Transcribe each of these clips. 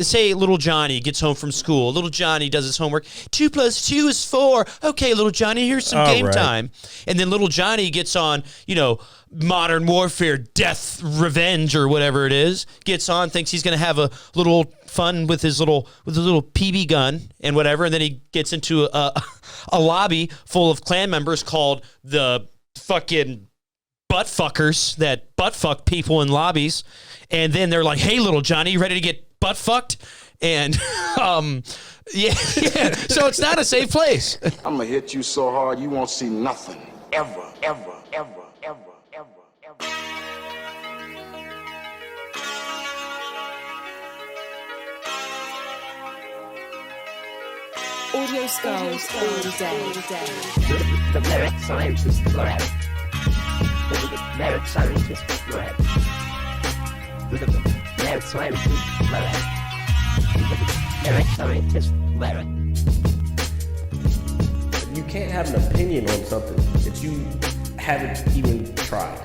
say little Johnny gets home from school. Little Johnny does his homework. 2 + 2 is 4. Okay, little Johnny, here's some game time. And then little Johnny gets on, Modern Warfare, Death, Revenge, or whatever it is. Gets on, thinks he's going to have a little fun with his little PB gun and whatever. And then he gets into a lobby full of clan members called the fucking butt fuckers that butt fuck people in lobbies. And then they're like, hey, little Johnny, you ready to get butt fucked? And, yeah. So it's not a safe place. I'm going to hit you so hard you won't see nothing. Ever, ever, ever, ever, ever, ever. Audio skulls all day. The merit scientist lab. The merit scientist lab. The merit scientist lab. The merit scientist lab. You can't have an opinion on something if you haven't even tried.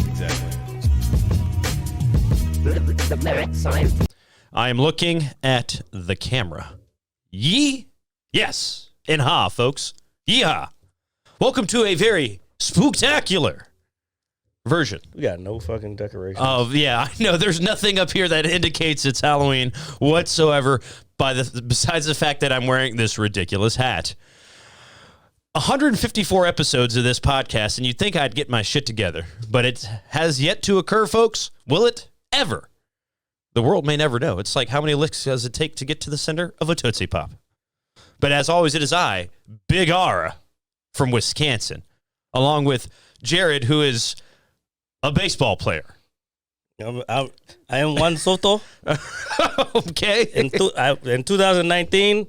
Exactly. The merit scientist. I am looking at the camera. Yee? Yes. And ha, folks. Yeehaw. Welcome to a very spooktacular version. We got no fucking decorations. I know. There's nothing up here that indicates it's Halloween whatsoever besides the fact that I'm wearing this ridiculous hat. 154 episodes of this podcast, and you'd think I'd get my shit together, but it has yet to occur, folks. Will it ever? The world may never know. It's like, how many licks does it take to get to the center of a Tootsie Pop? But as always, it is I, Big R, from Wisconsin, along with Jared, who is a baseball player. I am Juan Soto. Okay. In 2019,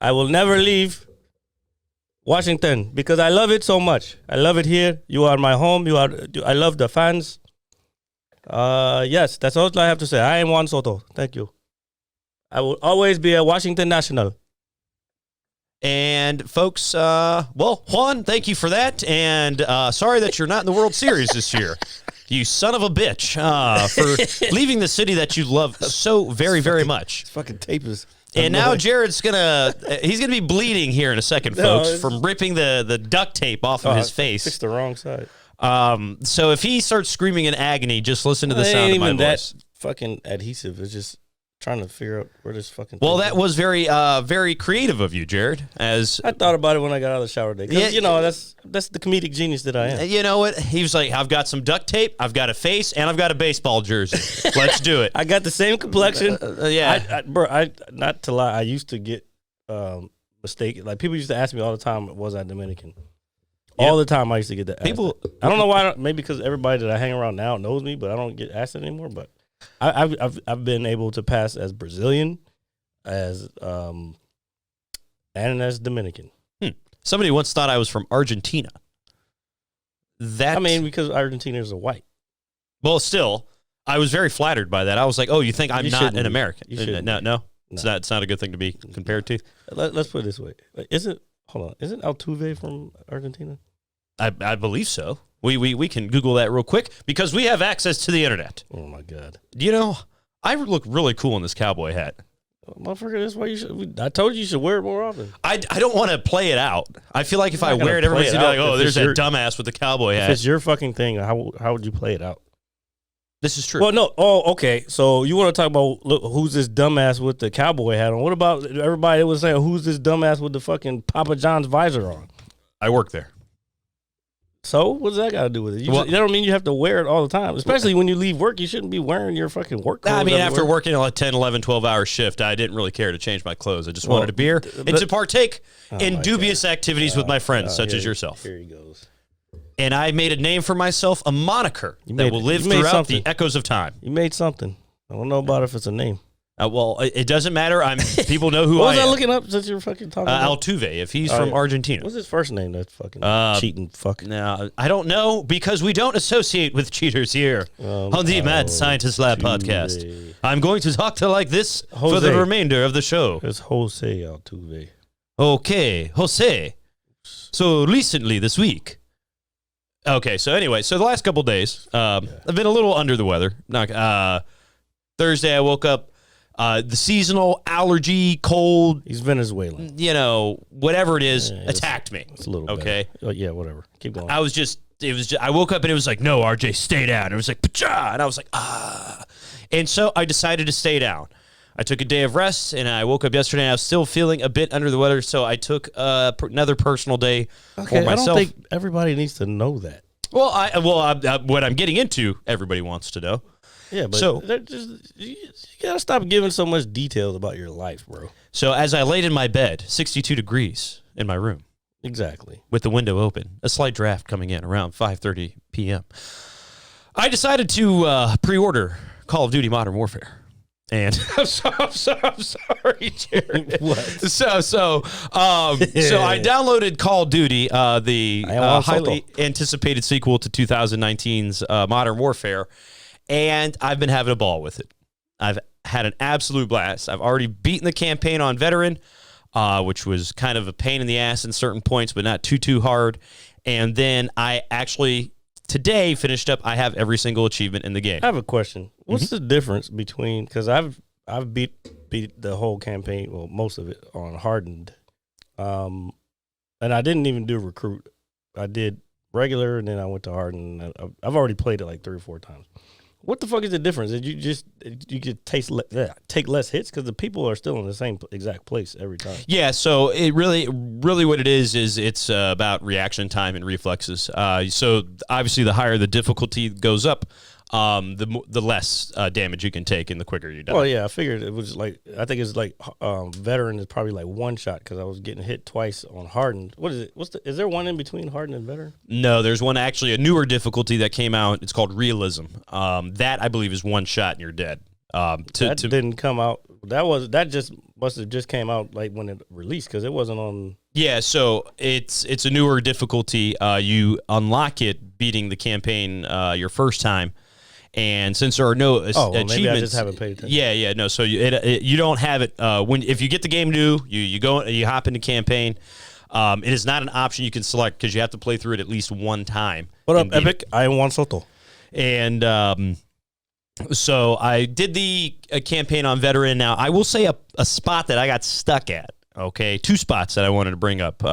I will never leave Washington because I love it so much. I love it here. You are my home. I love the fans. Yes, that's all I have to say. I am Juan Soto. Thank you. I will always be a Washington National. And folks, Juan, thank you for that. And sorry that you're not in the World Series this year. You son of a bitch, for leaving the city that you love so very, very much. Fucking tape is. And now Jared's he's gonna be bleeding here in a second, folks, from ripping the duct tape off of his face. Fixed the wrong side. So if he starts screaming in agony, just listen to the sound of my voice. That fucking adhesive is just trying to figure out where this fucking. Well, that was very creative of you, Jared. As I thought about it when I got out of the shower today. Yeah, that's the comedic genius that I am. You know what? He was like, I've got some duct tape, I've got a face, and I've got a baseball jersey. Let's do it. I got the same complexion. Yeah, I not to lie, I used to get mistaken. Like people used to ask me all the time, was I Dominican? Yep. All the time I used to get that. People, I don't know why. Maybe because everybody that I hang around now knows me, but I don't get asked it anymore. But I've been able to pass as Brazilian, as and as Dominican. Somebody once thought I was from Argentina. Because Argentinians are white. Well, still, I was very flattered by that. I was like, "Oh, you think I'm not an American?" No. It's not a good thing to be compared to. Let's put it this way: isn't Altuve from Argentina? I believe so. We can Google that real quick because we have access to the internet. Oh my God! I look really cool in this cowboy hat. Motherfucker, that's why you should. I told you should wear it more often. I don't want to play it out. I feel like if I wear it, everybody's gonna be like, "Oh, there's that dumbass with the cowboy hat." If it's your fucking thing, how would you play it out? This is true. Well, no. Oh, okay. So you want to talk about who's this dumbass with the cowboy hat on? What about everybody that was saying who's this dumbass with the fucking Papa John's visor on? I work there. So what does that got to do with it? That don't mean you have to wear it all the time. Especially when you leave work, you shouldn't be wearing your fucking work clothes. I mean, after working a 10, 11, 12-hour shift, I didn't really care to change my clothes. I just wanted a beer and to partake in dubious activities with my friends, such as yourself. Here he goes. And I made a name for myself, a moniker that will live throughout the echoes of time. You made something. I don't know about if it's a name. Well, it doesn't matter. People know who I am. What was I looking up since you were fucking talking about? Altuve, if he's from Argentina. What's his first name? That fucking cheating fuck. No, I don't know because we don't associate with cheaters here on the Mad Scientist Lab podcast. I'm going to talk to like this for the remainder of the show. It's Jose Altuve. Okay, Jose. So recently this week. Okay, so anyway, the last couple days, I've been a little under the weather. Thursday I woke up. the seasonal allergy, cold, He's Venezuelan. whatever it is, attacked me. It's a little okay. better. Yeah, whatever. Keep going. I woke up and it was like, no, RJ, stay down. It was like, pacha, and I was like, ah. And so I decided to stay down. I took a day of rest, and I woke up yesterday, and I was still feeling a bit under the weather, so I took another personal day for myself. I don't think everybody needs to know that. Well, what I'm getting into, everybody wants to know. Yeah, but you gotta stop giving so much details about your life, bro. So as I laid in my bed, 62 degrees in my room. Exactly. With the window open, a slight draft coming in around 5:30 p.m. I decided to pre-order Call of Duty Modern Warfare. And I'm sorry, Jared. What? So I downloaded Call of Duty, the highly anticipated sequel to 2019's Modern Warfare, and I've been having a ball with it. I've had an absolute blast. I've already beaten the campaign on Veteran, which was kind of a pain in the ass in certain points, but not too hard. And then I actually today finished up. I have every single achievement in the game. I have a question. What's the difference between, because I've beat the whole campaign, well, most of it on hardened, and I didn't even do recruit. I did regular, and then I went to hardened. I've already played it like 3 or 4 times. What the fuck is the difference? Did you could take less hits because the people are still in the same exact place every time? Yeah, so it really what it is it's about reaction time and reflexes. So obviously the higher the difficulty goes up, the less damage you can take and the quicker you die. Well, yeah, I figured it was like, I think it's like veteran is probably like one shot because I was getting hit twice on hardened. What is it? Is there one in between hardened and veteran? No, there's one actually, a newer difficulty that came out. It's called realism. That I believe is one shot and you're dead. Didn't come out. That just must have just came out like when it released because it wasn't on. Yeah, so it's a newer difficulty. You unlock it beating the campaign your first time. And since there are no achievements, maybe I just haven't paid attention. Yeah, no. So you don't have it if you get the game new, you hop into campaign. It is not an option you can select because you have to play through it at least one time. What up, Epic? I am Juan Soto. And so I did the campaign on Veteran. Now I will say a spot that I got stuck at. Okay, 2 spots that I wanted to bring up.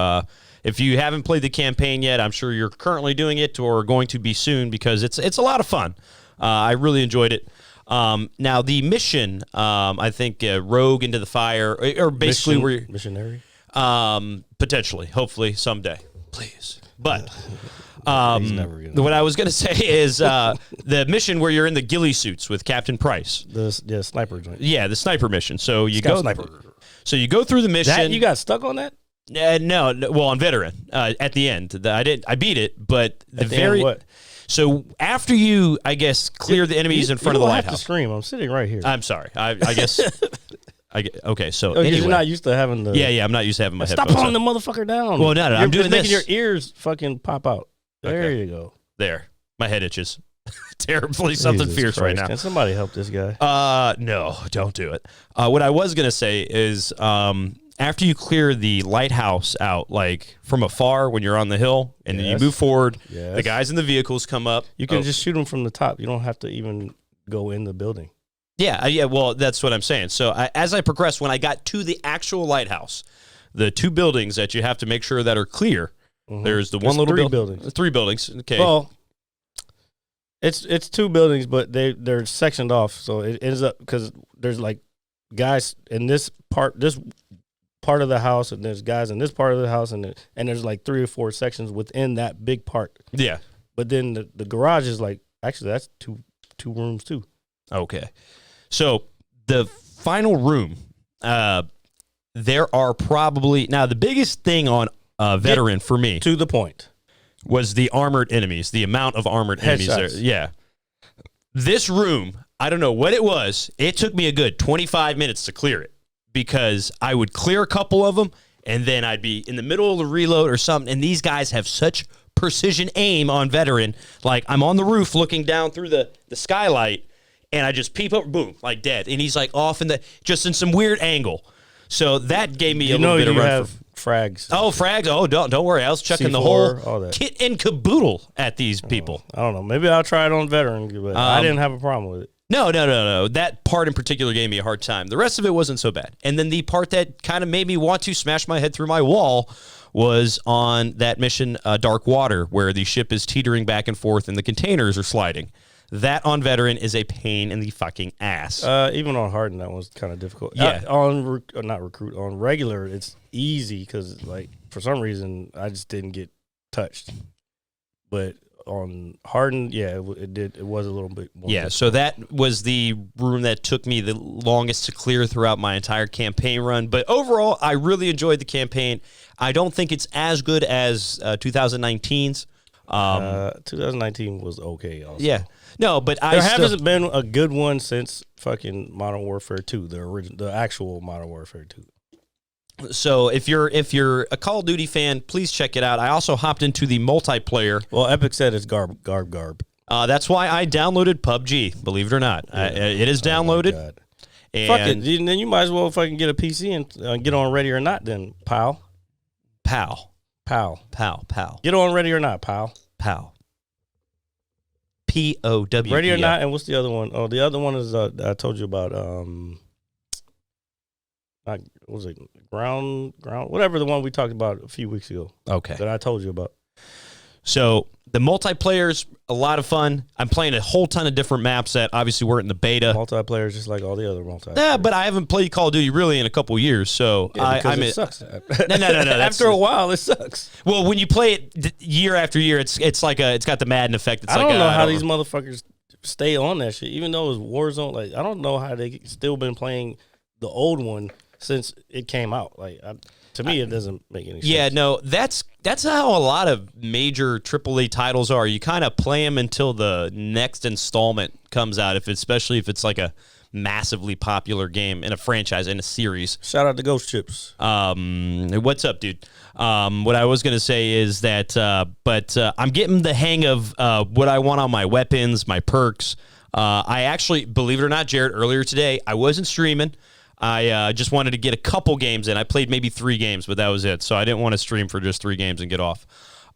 If you haven't played the campaign yet, I'm sure you're currently doing it or going to be soon because it's a lot of fun. I really enjoyed it. Now the mission, I think Rogue into the Fire, or basically missionary. Potentially, hopefully someday, please. But He's never gonna. what I was going to say is the mission where you're in the ghillie suits with Captain Price. The sniper joint. Yeah, the sniper mission. So you Scout go sniper. So you go through the mission. You got stuck on that? No. Well, on Veteran, at the end, I beat it, but At the end, what? So after you, I guess, clear the enemies in front of the lighthouse. You don't have to scream. I'm sitting right here. I'm sorry. I guess. Okay. So anyway, you're not used to having the. Yeah. I'm not used to having my Stop headphones. pulling the motherfucker down. Well, no. I'm doing this. Making your ears fucking pop out. There you go. There. My head itches. Terribly something Jesus fierce Christ. right now. Can somebody help this guy? No, don't do it. What I was gonna say is, after you clear the lighthouse out, like from afar when you're on the hill, and then you move forward, the guys in the vehicles come up. You can just shoot them from the top. You don't have to even go in the building. Yeah. Well, that's what I'm saying. So as I progressed, when I got to the actual lighthouse, the 2 buildings that you have to make sure that are clear. There's the one little 3 buildings. 3 buildings. Okay. Well, it's 2 buildings, but they're sectioned off. So it ends up because there's like guys in this part of the house, and there's guys in this part of the house, and there's like 3 or 4 sections within that big part. Yeah. But then the garage is like, actually that's two rooms too. Okay. So the final room, there are probably now the biggest thing on Veteran for me to the point was the armored enemies, the amount of armored enemies there. Yeah. This room, I don't know what it was. It took me a good 25 minutes to clear it because I would clear a couple of them and then I'd be in the middle of the reload or something. And these guys have such precision aim on Veteran. Like I'm on the roof looking down through the skylight and I just peep up, boom, like dead. And he's like off in some weird angle. So that gave me a little bit of run. Frags. Oh, frags. Oh, don't worry. I was chucking the whole kit and caboodle at these people. I don't know. Maybe I'll try it on Veteran, but I didn't have a problem with it. No. That part in particular gave me a hard time. The rest of it wasn't so bad. And then the part that kind of made me want to smash my head through my wall was on that mission, Dark Water, where the ship is teetering back and forth and the containers are sliding. That on veteran is a pain in the fucking ass. Even on Harden, that was kind of difficult. Yeah. On regular, it's easy because, like, for some reason, I just didn't get touched. But on Harden, yeah, it was a little bit more difficult. So that was the room that took me the longest to clear throughout my entire campaign run. But overall, I really enjoyed the campaign. I don't think it's as good as 2019's. 2019 was okay also. Yeah. No, but there hasn't been a good one since fucking Modern Warfare 2, the actual Modern Warfare 2. So if you're a Call of Duty fan, please check it out. I also hopped into the multiplayer. Well, Epic said it's garb. That's why I downloaded PUBG, believe it or not. Yeah. It is downloaded. Oh, fuck it. Then you might as well fucking get a PC and get on Ready or Not then, pal. Pal. Get on Ready or Not, pal. POW. Ready or Not, and what's the other one? Oh, the other one is I told you about. What was it? Ground, whatever, the one we talked about a few weeks ago. Okay. That I told you about. So the multiplayer's a lot of fun. I'm playing a whole ton of different maps that obviously weren't in the beta. Multiplayer is just like all the other multiplayer. Yeah, but I haven't played Call of Duty really in a couple years, so it sucks. No. After a while, it sucks. Well, when you play it year after year, it's got the Madden effect. It's I don't know how these motherfuckers stay on that shit, even though it's Warzone. Like, I don't know how they still been playing the old one since it came out. Like, to me, it doesn't make any sense. Yeah, no, that's how a lot of major AAA titles are. You kind of play them until the next installment comes out, especially if it's like a massively popular game in a franchise, in a series. Shout out to Ghost Chips. What's up, dude? What I was going to say is that, I'm getting the hang of what I want on my weapons, my perks. I actually, believe it or not, Jared, earlier today, I wasn't streaming. I just wanted to get a couple games in. I played maybe 3 games, but that was it. So I didn't want to stream for just 3 games and get off.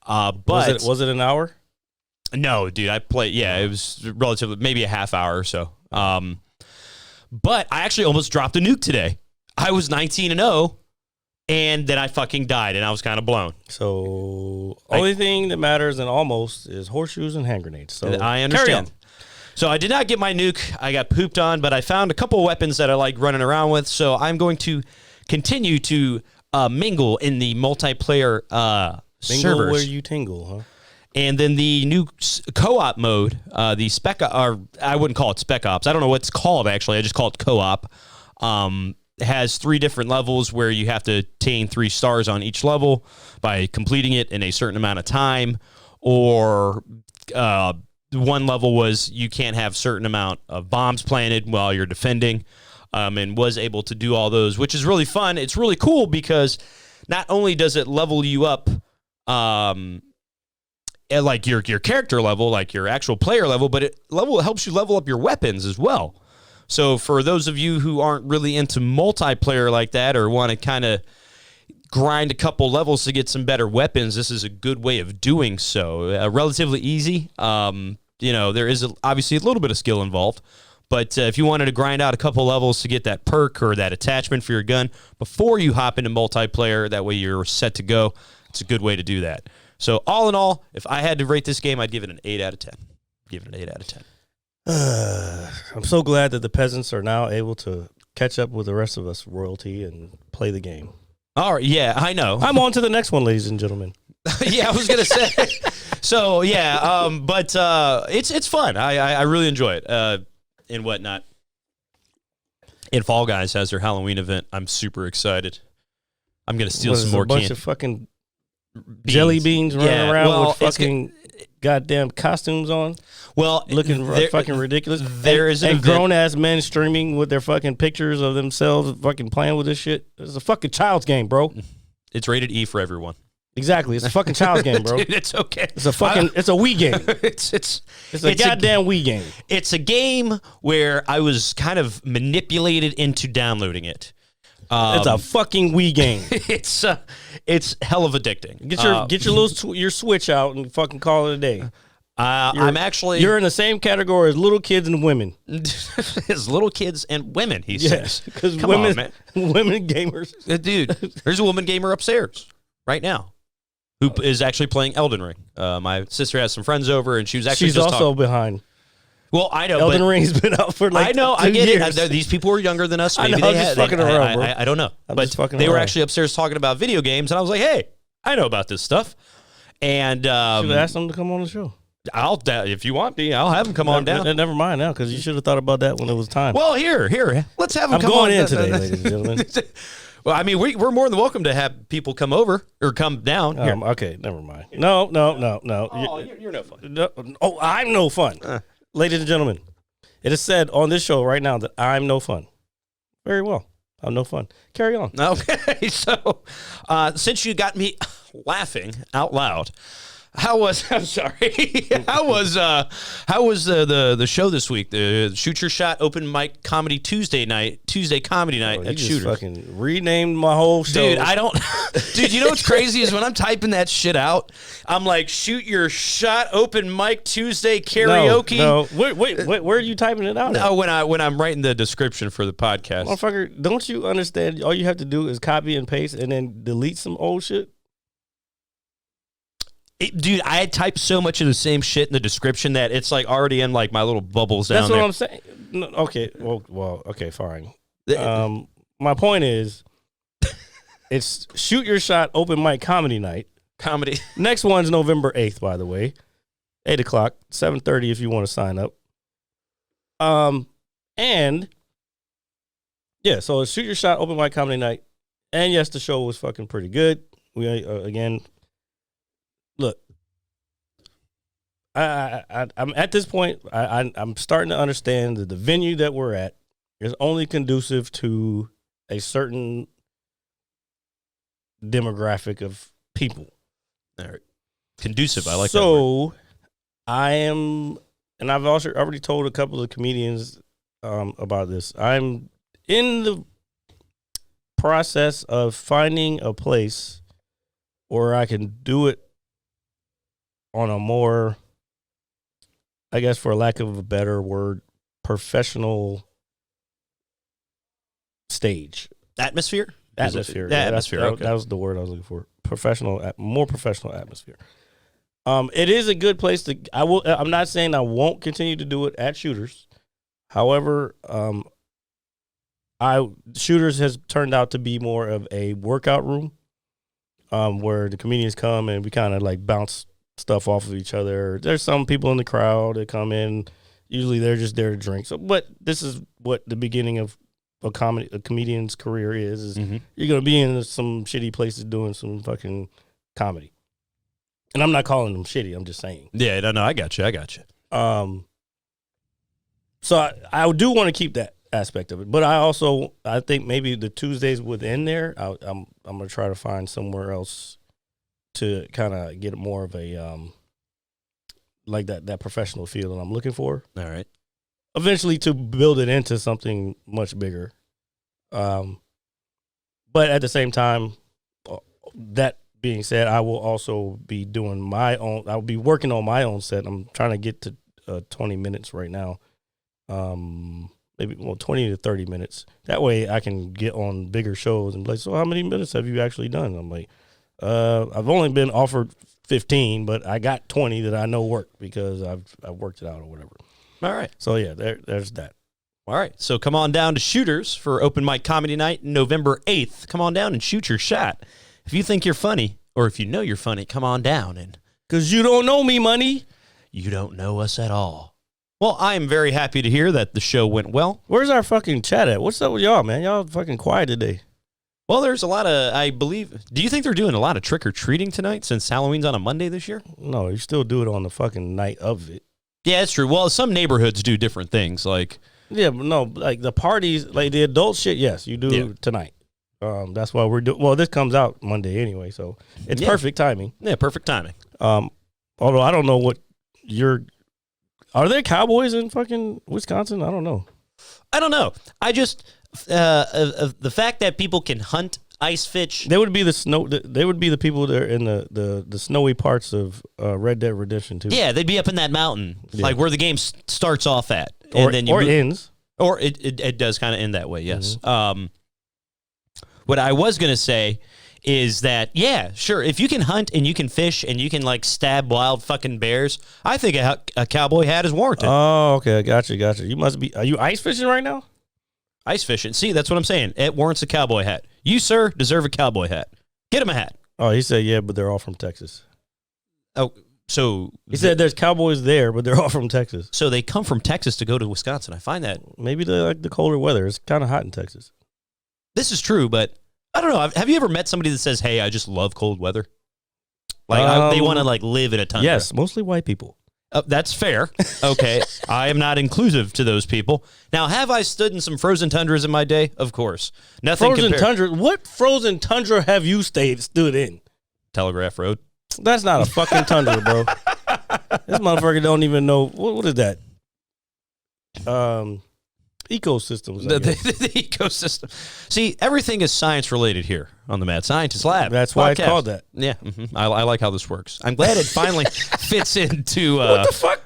But was it an hour? No, dude. I played. Yeah, it was relatively maybe a half hour or so. But I actually almost dropped a nuke today. I was 19-0, and then I fucking died, and I was kind of blown. So only thing that matters in almost is horseshoes and hand grenades. So I understand. Carry on. So I did not get my nuke. I got pooped on, but I found a couple weapons that I like running around with. So I'm going to continue to mingle in the multiplayer servers. Mingle where you tingle, huh? And then the new co-op mode, the spec, or I wouldn't call it spec ops. I don't know what it's called, actually. I just call it co-op. Has 3 different levels where you have to attain 3 stars on each level by completing it in a certain amount of time, or one level was you can't have certain amount of bombs planted while you're defending, and was able to do all those, which is really fun. It's really cool because not only does it level you up at like your character level, like your actual player level, but it helps you level up your weapons as well. So for those of you who aren't really into multiplayer like that or want to kind of grind a couple levels to get some better weapons, this is a good way of doing so. Relatively easy. There is obviously a little bit of skill involved, but if you wanted to grind out a couple levels to get that perk or that attachment for your gun before you hop into multiplayer, that way you're set to go, it's a good way to do that. So all in all, if I had to rate this game, I'd give it an 8 out of 10. Give it an 8 out of 10. I'm so glad that the peasants are now able to catch up with the rest of us royalty and play the game. All right, yeah, I know. I'm on to the next one, ladies and gentlemen. Yeah, I was gonna say. So yeah, but it's fun. I really enjoy it and whatnot. And Fall Guys has their Halloween event. I'm super excited. I'm gonna steal some more candy. A bunch of fucking jelly beans running around with fucking goddamn costumes on. Well, looking fucking ridiculous. There is and grown ass men streaming with their fucking pictures of themselves fucking playing with this shit. It's a fucking child's game, bro. It's rated E for everyone. Exactly. It's a fucking child's game, bro. Dude, it's okay. It's a Wii game. It's a goddamn Wii game. It's a game where I was kind of manipulated into downloading it. It's a fucking Wii game. It's hell of addicting. Get your your Switch out and fucking call it a day. I'm actually you're in the same category as little kids and women. as little kids and women. He says, because "Come women, on, man, women gamers, dude." There's a woman gamer upstairs right now who is actually playing Elden Ring. My sister has some friends over, and she was actually she's just also talking. behind. Well, I know, Elden but Ring's been out for like I know, 2 I get years. it. These people are younger than us. I Maybe know, I'm they just had. fucking around, bro. I don't know, I'm but just fucking they were around. actually upstairs talking about video games, and I was like, "Hey, I know about this stuff." And Should have asked them to come on the show. if you want me, I'll have them come on down. Never mind now, because you should have thought about that when it was time. Well, here, let's have them I'm come going on in today, ladies and gentlemen. Well, I mean, we're more than welcome to have people come over or come down. Here. Okay, never mind. No. Oh, you're no fun. No, I'm no fun. Ladies and gentlemen, it is said on this show right now that I'm no fun. Very well. I'm no fun. Carry on. Okay, so since you got me laughing out loud, how was the show this week? The Shoot Your Shot open mic comedy Tuesday comedy night You at just Shooters. fucking renamed my whole show. Dude, I don't. Dude, you know what's crazy is when I'm typing that shit out, I'm like, Shoot Your Shot open mic Tuesday karaoke. No. Wait, where are you typing it out? No, when I'm writing the description for the podcast. Motherfucker, don't you understand? All you have to do is copy and paste and then delete some old shit. Dude, I had typed so much of the same shit in the description that it's like already in like my little bubbles down That's there. what I'm saying. No, okay, well, okay, fine. My point is, it's Shoot Your Shot open mic comedy night. Comedy. Next one's November 8th, by the way. 8 o'clock, 7:30 if you want to sign up. And yeah, so it's Shoot Your Shot open mic comedy night. And yes, the show was fucking pretty good. We again, look, I'm at this point. I'm starting to understand that the venue that we're at is only conducive to a certain demographic of people. All right. Conducive. I like that word. So I am, and I've also already told a couple of comedians about this. I'm in the process of finding a place where I can do it on a more, I guess for lack of a better word, professional stage. Atmosphere? Atmosphere. Yeah, Yeah, atmosphere. That, Okay. that was the word I was looking for. More professional atmosphere. It is a good place to. I'm not saying I won't continue to do it at Shooters. However, Shooters has turned out to be more of a workout room, where the comedians come and we kind of like bounce stuff off of each other. There's some people in the crowd that come in. Usually they're just there to drink. So, but this is what the beginning of a comedian's career is you're going to be in some shitty places doing some fucking comedy. And I'm not calling them shitty. I'm just saying. Yeah, no, I got you. So I do want to keep that aspect of it. But I think maybe the Tuesdays within there, I'm going to try to find somewhere else to kind of get more of a, like that professional feel that I'm looking for. All right. Eventually to build it into something much bigger. But at the same time, that being said, I will also be doing my own, I'll be working on my own set. I'm trying to get to 20 minutes right now. Maybe 20 to 30 minutes. That way I can get on bigger shows and be like, so how many minutes have you actually done? I'm like, I've only been offered 15, but I got 20 that I know work because I've worked it out or whatever. All right. So yeah, there's that. All right. So come on down to Shooters for open mic comedy night November 8th. Come on down and shoot your shot. If you think you're funny, or if you know you're funny, come on down. And Because you don't know me, money. you don't know us at all. Well, I am very happy to hear that the show went well. Where's our fucking chat at? What's up with y'all, man? Y'all fucking quiet today. Well, there's a lot of, I believe, do you think they're doing a lot of trick-or-treating tonight since Halloween's on a Monday this year? No, you still do it on the fucking night of it. Yeah, that's true. Well, some neighborhoods do different things. Like, Yeah, but no, like the parties, like the adult shit, yes, you do tonight. That's why we're doing, well, this comes out Monday anyway, so it's perfect timing. yeah, perfect timing. Although I don't know what are there cowboys in fucking Wisconsin? I don't know. I don't know. I just, the fact that people can hunt ice fish. They would be the snow. They would be the people that are in the snowy parts of Red Dead Redemption too. Yeah, they'd be up in that mountain, like where the game starts off at, or, and then you ends. Or it does kind of end that way. Yes. What I was gonna say is that, yeah, sure, if you can hunt and you can fish and you can like stab wild fucking bears, I think a cowboy hat is warranted. Oh, okay, gotcha. You must be. Are you ice fishing right now? Ice fishing. See, that's what I'm saying. It warrants a cowboy hat. You, sir, deserve a cowboy hat. Get him a hat. Oh, he said yeah, but they're all from Texas. Oh, so he said there's cowboys there, but they're all from Texas. So they come from Texas to go to Wisconsin. I find that maybe they like the colder weather. It's kind of hot in Texas. This is true, but I don't know. Have you ever met somebody that says, "Hey, I just love cold weather"? Like they want to like live in a tundra. Yes, mostly white people. That's fair. Okay, I am not inclusive to those people. Now, have I stood in some frozen tundras in my day? Of course. Nothing. Frozen tundra. What frozen tundra have you stood in? Telegraph Road. That's not a fucking tundra, bro. This motherfucker don't even know what is that. Ecosystems. The ecosystem. See, everything is science related here on the Mad Scientist Lab. That's why it's called that. Yeah, I like how this works. I'm glad it finally fits into. What the fuck?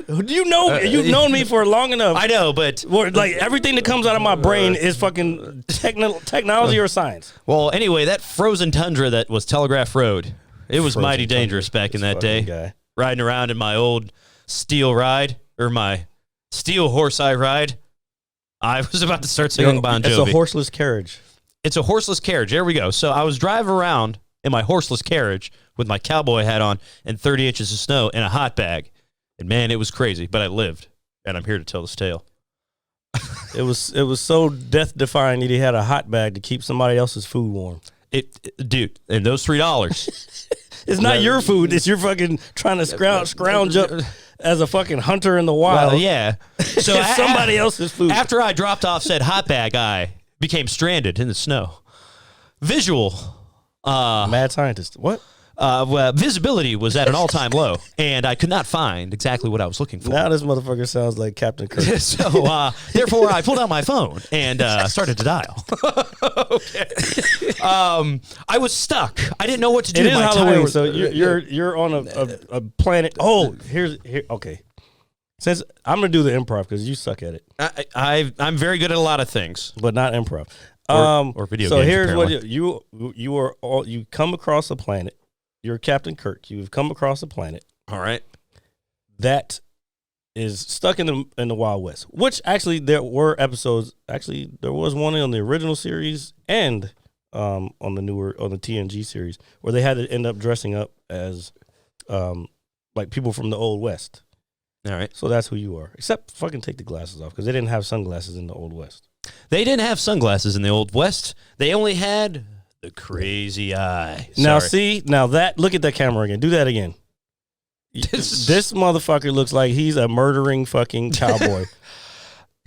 Who do you know? You've known me for long enough. I know, but like everything that comes out of my brain is fucking technology or science. Well, anyway, that frozen tundra that was Telegraph Road, it was Frozen mighty dangerous back in that day. Guy. Riding around in my old steel ride or my steel horse I ride. I was about to start singing Bon Jovi. It's a horseless carriage. It's a horseless carriage. There we go. So I was driving around in my horseless carriage with my cowboy hat on and 30 inches of snow and a hot bag. And man, it was crazy, but I lived, and I'm here to tell this tale. It was so death defying that he had a hot bag to keep somebody else's food warm. Dude, and those $3. It's not your food. It's your fucking trying to scrounge up as a fucking hunter in the wild. Well, yeah. So somebody else's food. After I dropped off said hot bag, I became stranded in the snow. Visual. Mad scientist. What? Well, visibility was at an all-time low, and I could not find exactly what I was looking for. Now this motherfucker sounds like Captain Kirk. So, therefore, I pulled out my phone and started to dial. Okay. I was stuck. I didn't know what to do. It is Halloween, so you're on a planet. Oh, here. Okay. Since I'm gonna do the improv because you suck at it. I'm very good at a lot of things, but not improv. Or video so games. So here's apparently. what you come across a planet. You're Captain Kirk. You've come across a planet. All right. That is stuck in the Wild West. Which actually there were episodes. Actually, there was one on the original series and on the TNG series where they had to end up dressing up as like people from the Old West. All right. So that's who you are. Except fucking take the glasses off because they didn't have sunglasses in the Old West. They didn't have sunglasses in the Old West. They only had the crazy eye. Now Sorry. look at that camera again. Do that again. This motherfucker looks like he's a murdering fucking cowboy.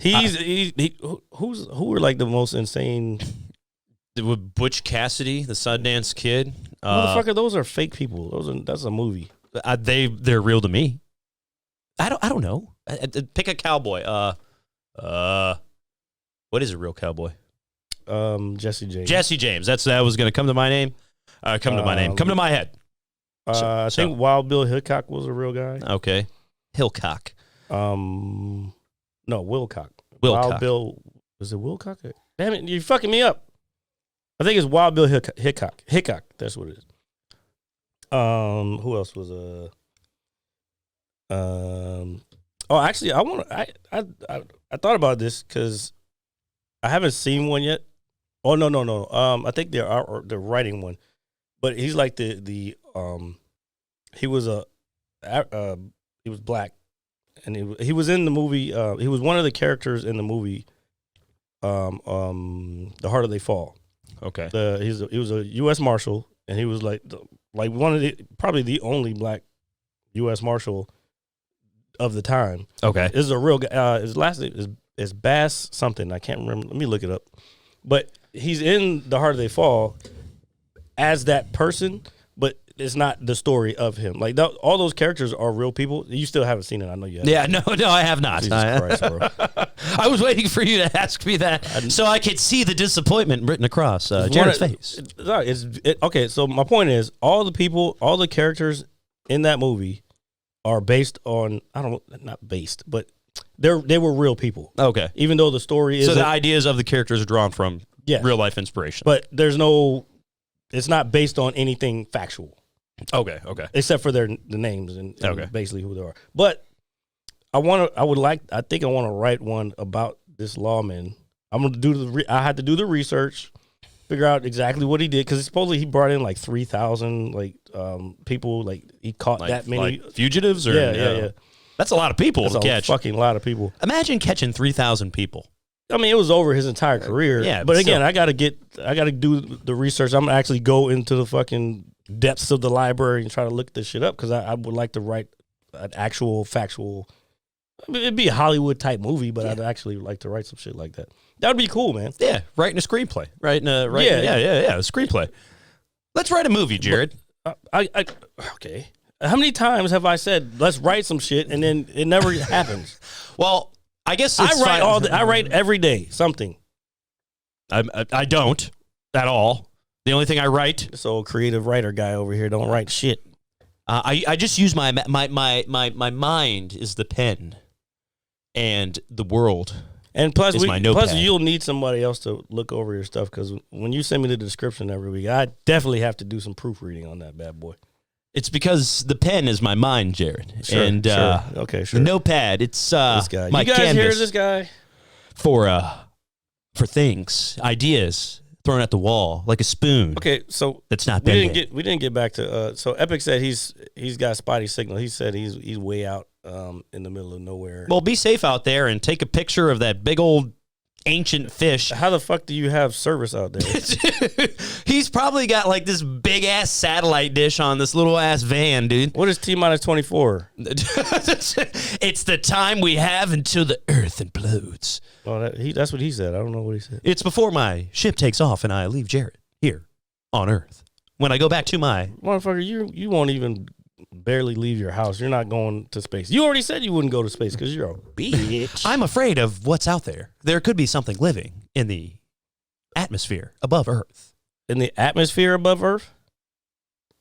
Who are like the most insane? With Butch Cassidy, the Sundance Kid. Motherfucker, those are fake people. That's a movie. They're real to me. I don't know. Pick a cowboy. What is a real cowboy? Jesse James. Jesse James. That was going to come to my name. Come to my name. Come to my head. I think Wild Bill Hickok was a real guy. Okay. Hillcock. No, Wilcock. Wilcock. Wild Bill. Was it Wilcock? Damn it, you're fucking me up. I think it's Wild Bill Hickok. Hickok. That's what it is. Who else was Oh, actually, I thought about this because I haven't seen one yet. Oh no. I think they're writing one, but he's like he was black, and he was in the movie. He was one of the characters in the movie. The Harder They Fall. Okay. He was a U.S. Marshal, and he was like one of probably the only black U.S. Marshal of the time. Okay. This is a real guy. His last name is Bass something. I can't remember. Let me look it up. But he's in The Harder They Fall as that person, but it's not the story of him. Like all those characters are real people. You still haven't seen it. I know you haven't. Yeah, no, I have not. Jesus Christ, bro. I was waiting for you to ask me that so I could see the disappointment written across Jared's face. Okay, so my point is, all the characters in that movie are based on, not based, but they were real people. Okay. Even though the story is... So the ideas of the characters are drawn from real life inspiration. But it's not based on anything factual. Okay. Except for the names and basically who they are. But I think I want to write one about this lawman. I'm going to do I had to do the research, figure out exactly what he did, because supposedly he brought in like 3,000 people. Like he caught that many fugitives. Or, yeah. That's a lot of people to catch. Fucking lot of people. Imagine catching 3,000 people. I mean, it was over his entire career. Yeah, but again, I got to do the research. I'm gonna actually go into the fucking depths of the library and try to look this shit up, because I would like to write an actual factual. I mean, it'd be a Hollywood type movie, but I'd actually like to write some shit like that. That would be cool, man. Yeah, writing a screenplay. A screenplay. Let's write a movie, Jared. Okay. How many times have I said let's write some shit and then it never happens? Well, I guess I write every day something. I don't at all. The only thing I write. This old creative writer guy over here don't write shit. I just use my mind is the pen, and the world. And plus, is my notepad. You'll need somebody else to look over your stuff, because when you send me the description every week, I definitely have to do some proofreading on that bad boy. It's because the pen is my mind, Jared. Sure, and sure. Okay, sure. The notepad, it's this guy. my you guys canvas hear this guy? For things, ideas thrown at the wall like a spoon. Okay, so that's not we bending. we didn't get back to so Epic said he's got spotty signal. He said he's way out in the middle of nowhere. Well, be safe out there and take a picture of that big old ancient fish. How the fuck do you have service out there? He's probably got like this big ass satellite dish on this little ass van, dude. What is T-24? It's the time we have until the earth implodes. Well, that's what he said. I don't know what he said. It's before my ship takes off and I leave Jared here on Earth. When I go back to my... Motherfucker, you won't even barely leave your house. You're not going to space. You already said you wouldn't go to space because you're a bitch. I'm afraid of what's out there. There could be something living in the atmosphere above Earth. In the atmosphere above Earth?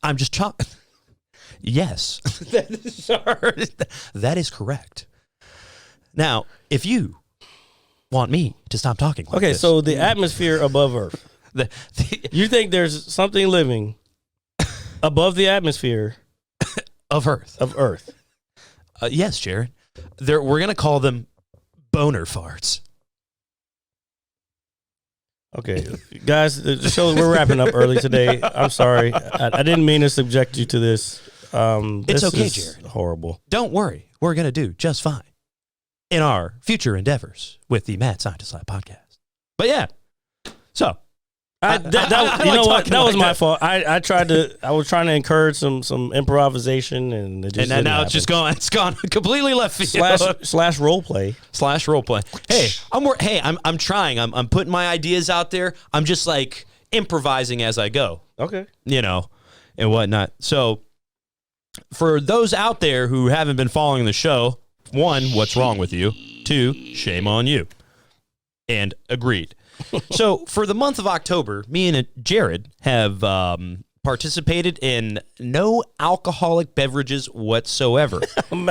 I'm just talking. Yes. That is correct. Now, if you want me to stop talking like this. So the atmosphere above Earth. You think there's something living above the atmosphere of Earth? Of Earth. Yes, Jared. We're going to call them boner farts. Okay, guys, the show, we're wrapping up early today. I'm sorry. I didn't mean to subject you to this. It's okay, Jared. Horrible. Don't worry. We're going to do just fine in our future endeavors with the Mad Scientist Lab podcast. But yeah, so you know what? That was my fault. I was trying to encourage some improvisation, and it just now it's just gone. It's gone completely left field. Slash role play. Hey, I'm trying. I'm putting my ideas out there. I'm just like improvising as I go. Okay. And whatnot. So for those out there who haven't been following the show, 1, what's wrong with you? 2, shame on you. And agreed. So for the month of October, me and Jared have participated in no alcoholic beverages whatsoever. I'm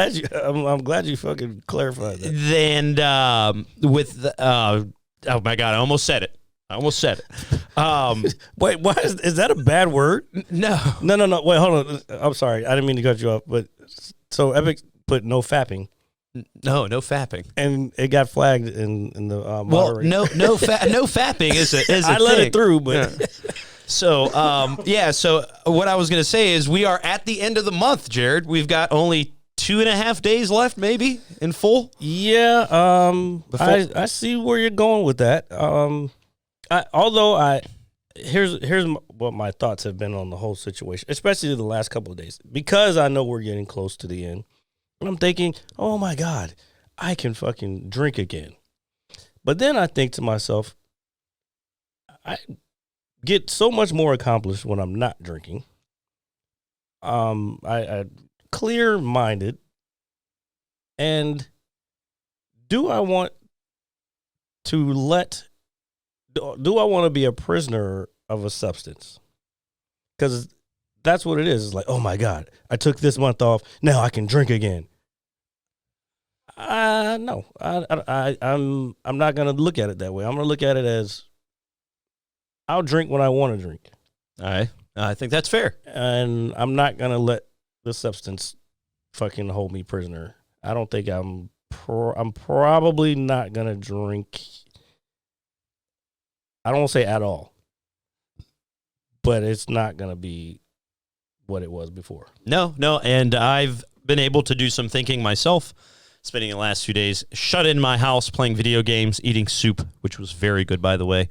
glad you fucking clarified that. And oh my God, I almost said it. Wait, why is that a bad word? No. Wait, hold on. I'm sorry. I didn't mean to cut you off. But so Epic put no fapping. No fapping, and it got flagged in the moderator. No fapping is a I let it through, but yeah. So So what I was gonna say is we are at the end of the month, Jared. We've got only 2.5 days left, maybe in full. Yeah. I see where you're going with that. Here's what my thoughts have been on the whole situation, especially the last couple of days, because I know we're getting close to the end. And I'm thinking, oh my God, I can fucking drink again. But then I think to myself, I get so much more accomplished when I'm not drinking. I clear-minded, and do I want to do I want to be a prisoner of a substance? Because that's what it is. It's like, oh my God, I took this month off. Now I can drink again. No, I'm not gonna look at it that way. I'm gonna look at it as I'll drink when I want to drink. All right. I think that's fair. And I'm not gonna let the substance fucking hold me prisoner. I don't think I'm probably not gonna drink. I don't want to say at all, but it's not gonna be what it was before. No, and I've been able to do some thinking myself, spending the last few days shut in my house, playing video games, eating soup, which was very good, by the way.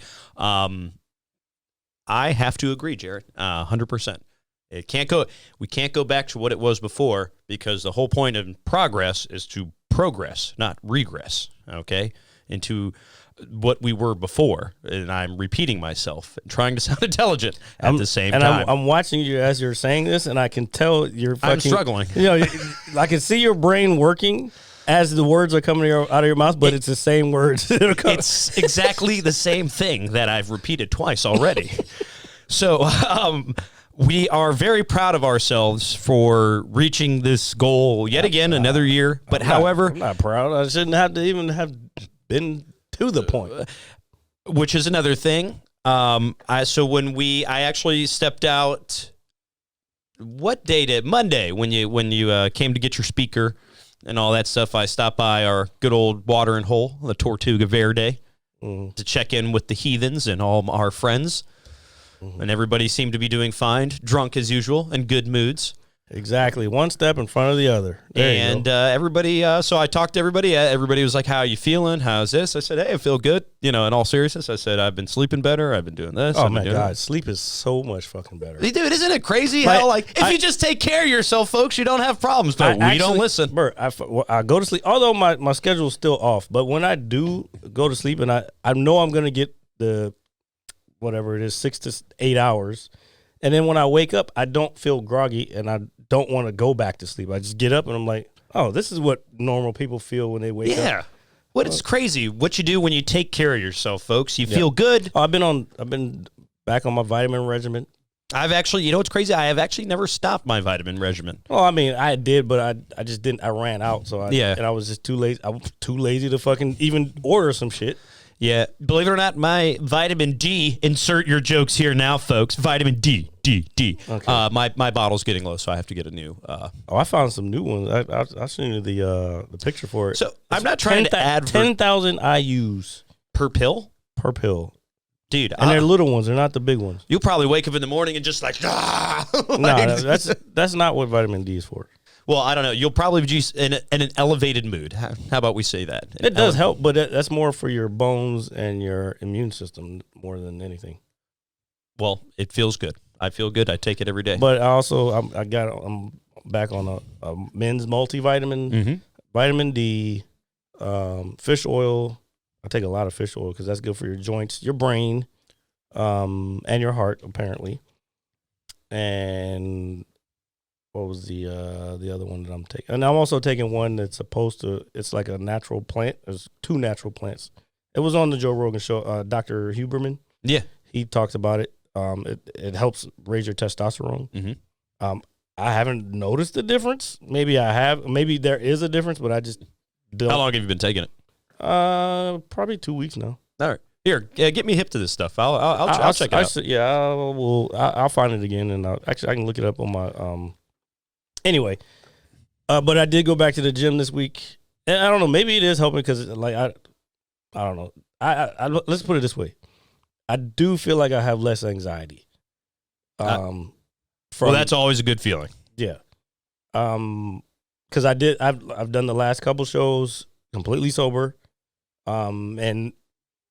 I have to agree, Jared, 100%. We can't go back to what it was before, because the whole point of progress is to progress, not regress, okay, into what we were before. And I'm repeating myself and trying to sound intelligent at the same time. I'm watching you as you're saying this, and I can tell you're fucking... I'm struggling. You know, I can see your brain working as the words are coming out of your mouth, but it's the same words. It's exactly the same thing that I've repeated twice already. So we are very proud of ourselves for reaching this goal yet again, another year. But I'm not proud. I shouldn't have to even have been to the point. Which is another thing. So when I actually stepped out, what day did Monday when you came to get your speaker and all that stuff, I stopped by our good old watering hole, the Tortuga Verde, to check in with the heathens and all our friends. And everybody seemed to be doing fine, drunk as usual, in good moods. Exactly. One step in front of the other. And everybody, so I talked to everybody. Everybody was like, how are you feeling? How's this? I said, hey, I feel good. You know, in all seriousness, I said, I've been sleeping better. I've been doing this. Oh, my God. Sleep is so much fucking better. Dude, isn't it crazy how, if you just take care of yourself, folks, you don't have problems. But we don't listen. Bro, I go to sleep, although my schedule's still off. But when I do go to sleep, and I know I'm going to get the, whatever it is, 6 to 8 hours. And then when I wake up, I don't feel groggy, and I don't want to go back to sleep. I just get up, and I'm like, oh, this is what normal people feel when they wake up. Yeah. It's crazy what you do when you take care of yourself, folks. You feel good. Oh, I've been back on my vitamin regimen. I've actually, you know what's crazy? I have actually never stopped my vitamin regimen. Well, I mean, I did, but I just didn't. I ran out, and I was just too lazy. I was too lazy to fucking even order some shit. Yeah, believe it or not, my vitamin D, insert your jokes here now, folks. Vitamin D. Okay. My bottle's getting low, so I have to get a new. I found some new ones. I'll send you the picture for it. So I'm not trying to add 10,000 IUs per pill. Per pill. Dude, and they're little ones. They're not the big ones. You'll probably wake up in the morning and just like, No, that's not what vitamin D is for. Well, I don't know. You'll probably be in an elevated mood. How about we say that? It does help, but that's more for your bones and your immune system more than anything. Well, it feels good. I feel good. I take it every day. But also, I'm back on a men's multivitamin, vitamin D, fish oil. I take a lot of fish oil because that's good for your joints, your brain, and your heart, apparently. And what was the other one that I'm taking? And I'm also taking one that's it's like a natural plant. There's 2 natural plants. It was on the Joe Rogan show, Dr. Huberman. Yeah. He talks about it. It helps raise your testosterone. I haven't noticed a difference. Maybe I have. Maybe there is a difference, but I just don't. How long have you been taking it? Probably 2 weeks now. All right. Here, get me hip to this stuff. I'll check it out. I'll find it again, and I can look it up on my Anyway, but I did go back to the gym this week, and I don't know. Maybe it is helping because, I don't know. Let's put it this way: I do feel like I have less anxiety. Well, that's always a good feeling. Yeah. Because I've done the last couple shows completely sober, and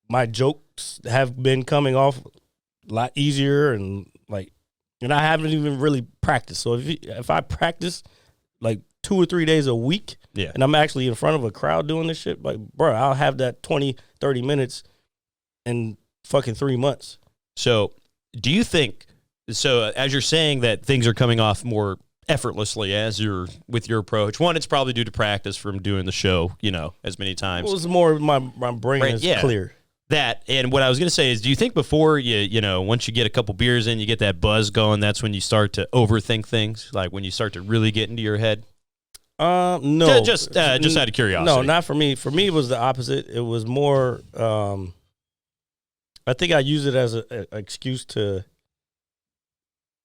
my jokes have been coming off a lot easier, and I haven't even really practiced. So if I practice 2 or 3 days a week, and I'm actually in front of a crowd doing this shit, bro, I'll have that 20, 30 minutes in fucking 3 months. So do you think, as you're saying that things are coming off more effortlessly as you're with your approach. One, it's probably due to practice from doing the show, as many times. Well, it's more my brain Right, is yeah. clear. That, and what I was going to say is, do you think before once you get a couple beers in, you get that buzz going, that's when you start to overthink things? Like when you start to really get into your head? No. Just out of curiosity. No, not for me. For me, it was the opposite. It was more, I think I use it as an excuse to,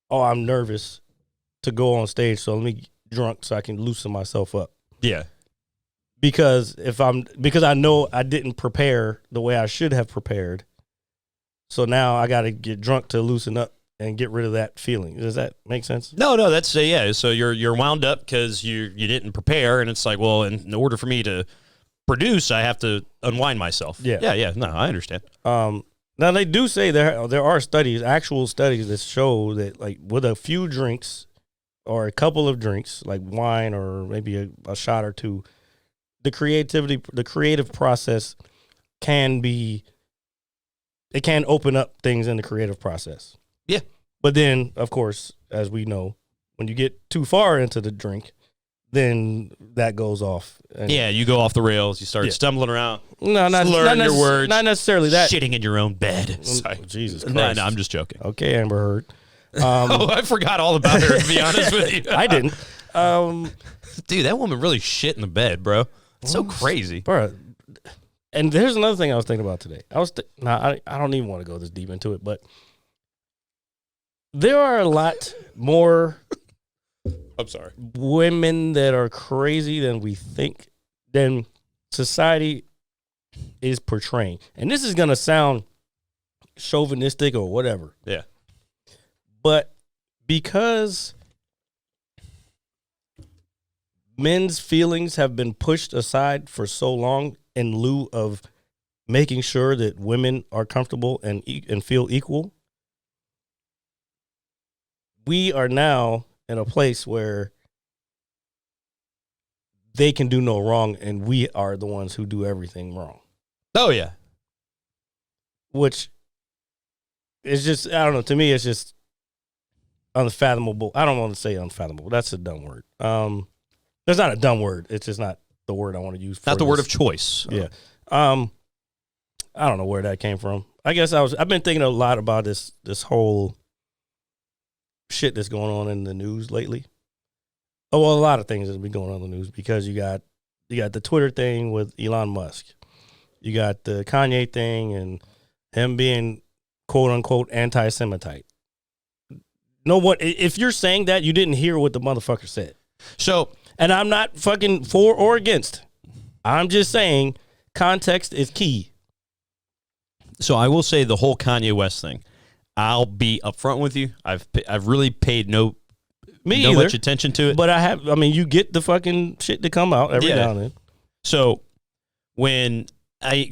I'm nervous to go on stage, so let me get drunk so I can loosen myself up. Yeah. Because I know I didn't prepare the way I should have prepared. So now I got to get drunk to loosen up and get rid of that feeling. Does that make sense? No, that's yeah. So you're wound up because you didn't prepare, and it's like, well, in order for me to produce, I have to unwind myself. Yeah. No, I understand. Now they do say there are actual studies that show that like with a few drinks or a couple of drinks, like wine or maybe a shot or two, the creative process can open up things in the creative process. Yeah. But then, of course, as we know, when you get too far into the drink, then that goes off. And you go off the rails. You start stumbling around. No, slurring your words. Not necessarily that. Shitting in your own bed. Sorry. Jesus Christ. No, I'm just joking. Okay, Amber Heard. I forgot all about her, to be honest with you. I didn't. Dude, that woman really shit in the bed, bro. It's so crazy. Bro. And there's another thing I was thinking about today. I don't even want to go this deep into it, but there are a lot more I'm sorry. women that are crazy than we think, than society is portraying. And this is going to sound chauvinistic or whatever. Yeah. But because men's feelings have been pushed aside for so long in lieu of making sure that women are comfortable and feel equal, we are now in a place where they can do no wrong and we are the ones who do everything wrong. Oh, yeah. Which is just, I don't know, to me it's just unfathomable. I don't want to say unfathomable. That's a dumb word. That's not a dumb word. It's just not the word I want to use. Not the word of choice. Yeah. I don't know where that came from. I guess I've been thinking a lot about this whole shit that's going on in the news lately. Oh, well, a lot of things that's been going on in the news because you got the Twitter thing with Elon Musk. You got the Kanye thing and him being quote unquote anti-Semitite. No one, if you're saying that, you didn't hear what the motherfucker said. So, and I'm not fucking for or against. I'm just saying context is key. So I will say the whole Kanye West thing. I'll be upfront with you. I've really paid no much attention to it. But you get the fucking shit to come out every now and then. So when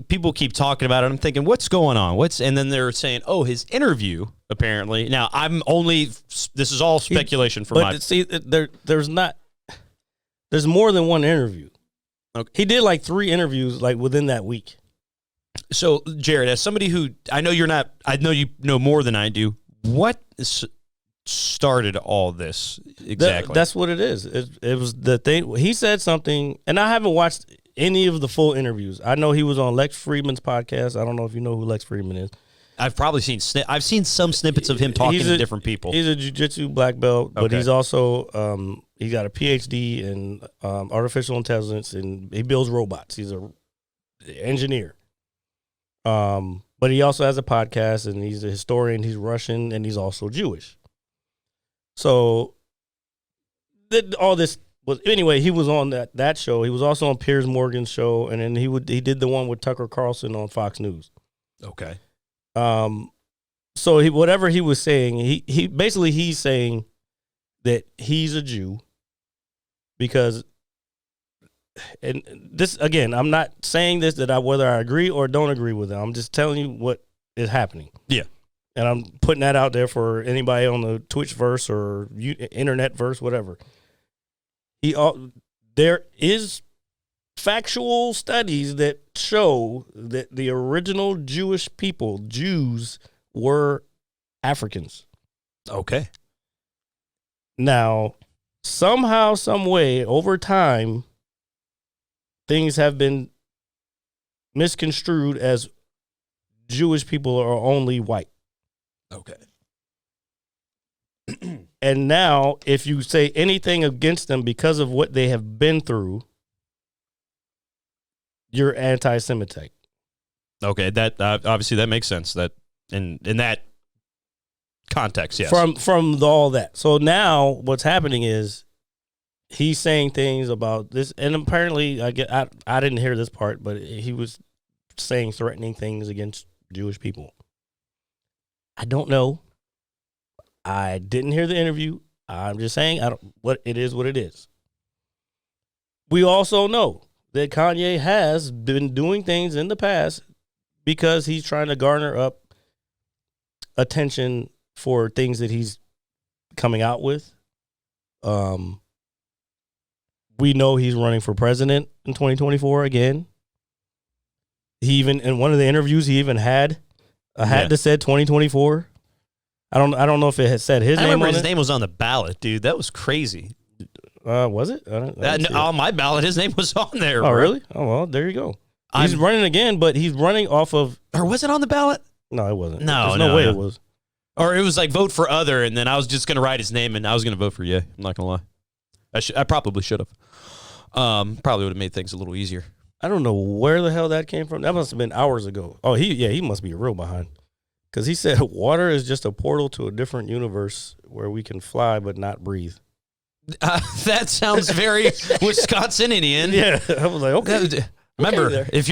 people keep talking about it, I'm thinking, what's going on? And then they're saying, oh, his interview, apparently. Now, this is all speculation for my... But see, there's more than one interview. Okay. He did like 3 interviews like within that week. So, Jared, as somebody who, I know you know more than I do, what started all this exactly? That's what it is. It was the thing. He said something, and I haven't watched any of the full interviews. I know he was on Lex Friedman's podcast. I don't know if you know who Lex Friedman is. I've probably seen some snippets of him talking to different people. He's a jiu-jitsu black belt, but he's also he's got a PhD in artificial intelligence, and he builds robots. He's an engineer. But he also has a podcast, and he's a historian. He's Russian, and he's also Jewish. So all this was anyway. He was on that show. He was also on Piers Morgan's show, and then he did the one with Tucker Carlson on Fox News. Okay. So whatever he was saying, he basically he's saying that he's a Jew because, and this again, I'm not saying this whether I agree or don't agree with it. I'm just telling you what is happening. Yeah. And I'm putting that out there for anybody on the Twitch verse or internet verse, whatever. There is factual studies that show that the original Jewish people, Jews, were Africans. Okay. Now, somehow, some way, over time, things have been misconstrued as Jewish people are only white. Okay. And now, if you say anything against them because of what they have been through, you're anti-Semitic. Okay, that obviously that makes sense. That in that context, yes. From all that. So now, what's happening is he's saying things about this, and apparently, I didn't hear this part, but he was saying threatening things against Jewish people. I don't know. I didn't hear the interview. I'm just saying, what it is. We also know that Kanye has been doing things in the past because he's trying to garner up attention for things that he's coming out with. We know he's running for president in 2024 again. He even, in one of the interviews, he even had a hat that said 2024. I don't know if it had said his name on it. I remember his name was on the ballot, dude. That was crazy. Was it? On my ballot, his name was on there. Oh, bro. really? Oh, well, there you go. He's running again, but he's running off of... Or was it on the ballot? No, it wasn't. No, There's no way it was. Or it was like vote for other, and then I was just going to write his name, and I was going to vote for yeah. I'm not going to lie. I probably should have. Probably would have made things a little easier. I don't know where the hell that came from. That must have been hours ago. Oh, he must be real behind. Because he said water is just a portal to a different universe where we can fly but not breathe. That sounds very Wisconsinian. Yeah, I was like, okay. Remember, okay if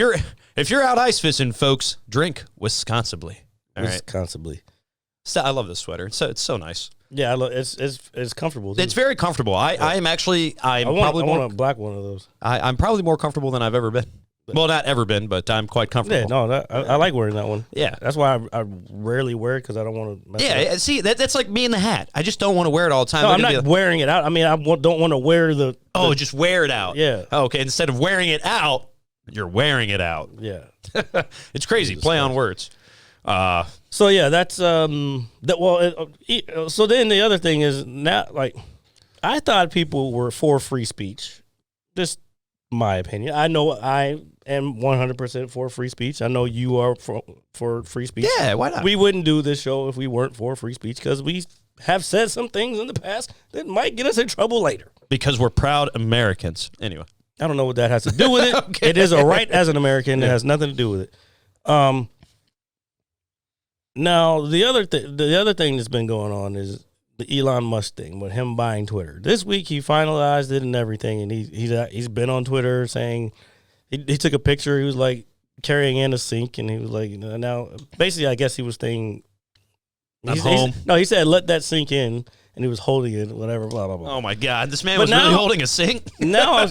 you're out ice fishing, folks, drink Wisconsibly. All right. Wisconsibly. So, I love this sweater. It's so nice. Yeah, I love it's comfortable. Too. It's very comfortable. I want a black one of those. I'm probably more comfortable than I've ever been. Well, not ever been, but I'm quite comfortable. Yeah, no, I like wearing that one. Yeah. That's why I rarely wear it because I don't want to mess it up. See, that's like me in the hat. I just don't want to wear it all the time. No, I'm not wearing it out. I mean, don't want to wear the... just wear it out. Yeah. Okay, instead of wearing it out, you're wearing it out. Yeah. It's crazy. Play on words. So, yeah, that's... so then the other thing is, now, like, I thought people were for free speech. Just my opinion. I know I am 100% for free speech. I know you are for free speech. Yeah, why not? We wouldn't do this show if we weren't for free speech because we have said some things in the past that might get us in trouble later. Because we're proud Americans. Anyway. I don't know what that has to do with it. Okay. It is a right as an American. It has nothing to do with it. Now, the other thing that's been going on is the Elon Musk thing with him buying Twitter. This week he finalized it and everything, and he's been on Twitter saying he took a picture. He was like carrying in a sink, and he was like, now basically I guess he was saying I'm home. He said let that sink in, and he was holding it, whatever, blah blah blah. Oh my God, this man was really holding a sink. Now,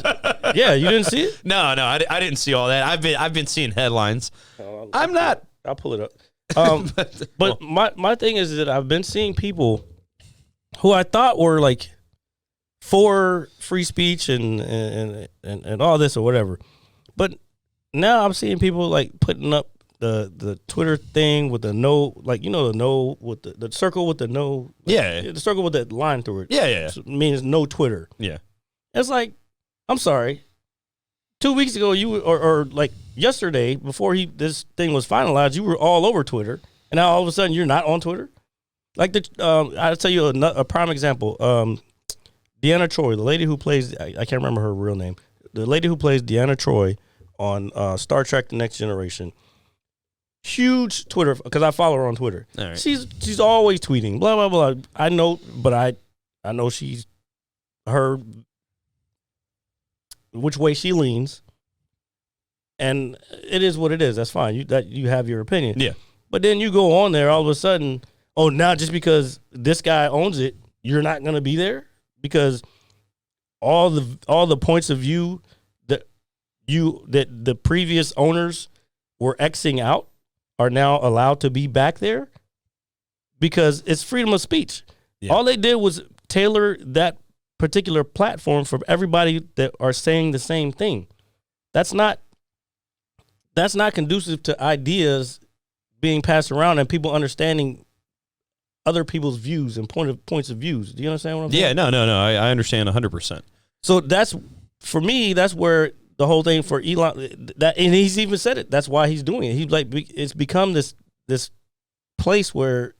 yeah, you didn't see it? No, I didn't see all that. I've been seeing headlines. I'll pull it up. But my thing is that I've been seeing people who I thought were like for free speech and all this or whatever, but now I'm seeing people like putting up the Twitter thing with the no, like the no with the circle with the no, the circle with that line through it. Yeah. So it means no Twitter. Yeah, it's like, I'm sorry, 2 weeks ago or like yesterday before this thing was finalized, you were all over Twitter, and now all of a sudden you're not on Twitter. Like I'll tell you a prime example. Deanna Troi, the lady who plays, I can't remember her real name. The lady who plays Deanna Troi on Star Trek: The Next Generation. Huge Twitter, because I follow her on Twitter. All right. She's always tweeting, blah, blah, blah. I know, but I know her, which way she leans. And it is what it is. That's fine. You have your opinion. Yeah. But then you go on there all of a sudden, now just because this guy owns it, you're not going to be there? Because all the points of view that the previous owners were Xing out are now allowed to be back there because it's freedom of speech. Yeah. All they did was tailor that particular platform for everybody that are saying the same thing. That's not conducive to ideas being passed around and people understanding other people's views and points of views. Do you understand what I'm saying? Yeah, no. I understand 100%. So that's, for me, that's where the whole thing for Elon, that, and he's even said it. That's why he's doing it. He's like, it's become this place where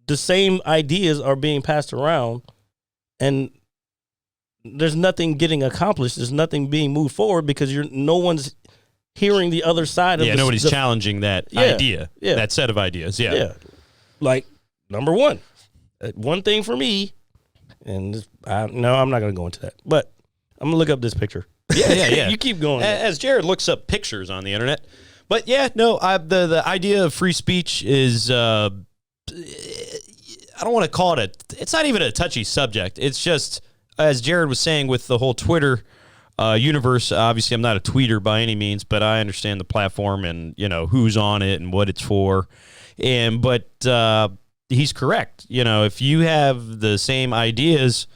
the same ideas are being passed around, and there's nothing getting accomplished. There's nothing being moved forward because no one's hearing the other side of nobody's challenging that idea, that set of ideas. Yeah. Like, number one thing for me, and no, I'm not going to go into that, but I'm going to look up this picture. Yeah. You keep going. As Jared looks up pictures on the internet. But yeah, no, the idea of free speech is, I don't want to call it it's not even a touchy subject. It's just, as Jared was saying with the whole Twitter universe, obviously I'm not a tweeter by any means, but I understand the platform and, who's on it and what it's for. But he's correct. If you have the same ideas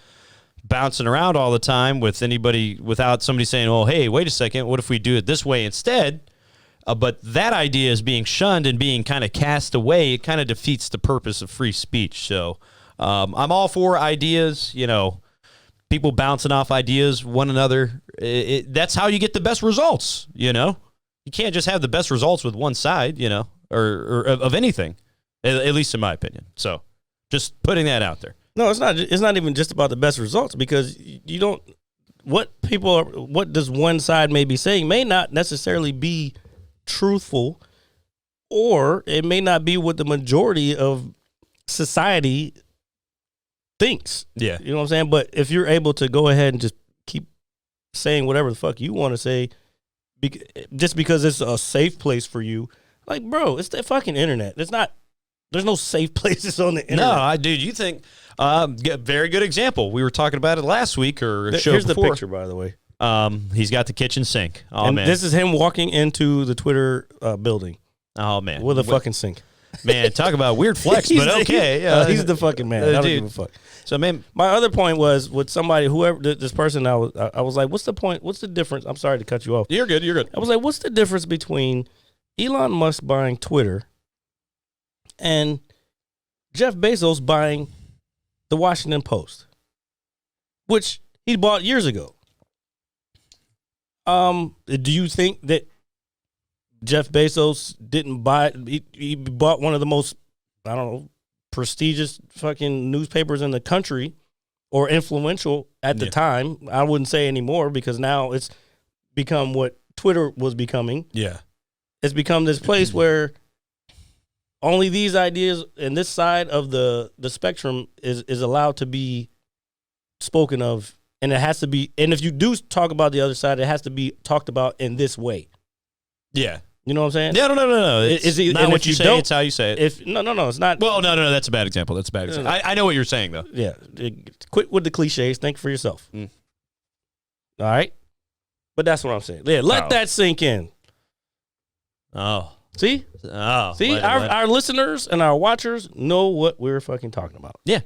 bouncing around all the time with anybody, without somebody saying, "Oh, hey, wait a second, what if we do it this way instead?" But that idea is being shunned and being kind of cast away. It kind of defeats the purpose of free speech. So I'm all for ideas, people bouncing off ideas, one another. That's how you get the best results, You can't just have the best results with one side, or of anything, at least in my opinion. So just putting that out there. No, it's not. It's not even just about the best results, because you don't. What does one side may be saying may not necessarily be truthful, or it may not be what the majority of society thinks. Yeah. You know what I'm saying? But if you're able to go ahead and just keep saying whatever the fuck you want to say, just because it's a safe place for you, like, bro, it's the fucking internet. There's no safe places on the internet. No, dude, you think, very good example. We were talking about it last week or a show Here's before. the picture, by the way. He's got the kitchen sink. Oh, and man. This is him walking into the Twitter building. Oh, man. With a fucking sink. Man, talk about weird flex, but okay. He's the fucking man. I don't give a fuck. So, man, my other point was with somebody, whoever this person, I was like, what's the point? What's the difference? I'm sorry to cut you off. You're good. I was like, what's the difference between Elon Musk buying Twitter and Jeff Bezos buying the Washington Post, which he bought years ago? Do you think that Jeff Bezos didn't buy it? He bought one of the most, I don't know, prestigious fucking newspapers in the country, or influential at the time. I wouldn't say anymore, because now it's become what Twitter was becoming. Yeah. It's become this place where only these ideas and this side of the spectrum is allowed to be spoken of. And it has to be, and if you do talk about the other side, it has to be talked about in this way. Yeah. You know what I'm saying? Yeah, no. It's not what you say, it's how you say it. No, it's not. Well, no, that's a bad example. I know what you're saying, though. Yeah. Quit with the cliches. Think for yourself. All right? But that's what I'm saying. Yeah, let that sink in. Oh. See? Oh. See? Our listeners and our watchers know what we're fucking talking about. Yeah.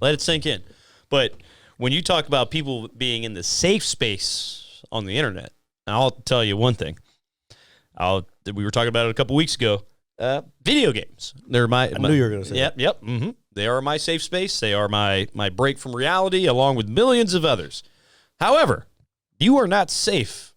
Let it sink in. But when you talk about people being in the safe space on the internet, I'll tell you one thing. We were talking about it a couple weeks ago. Video games. They're I knew you were going to say that. Yep. Mm-hmm. They are my safe space. They are my break from reality, along with millions of others. However, you are not safe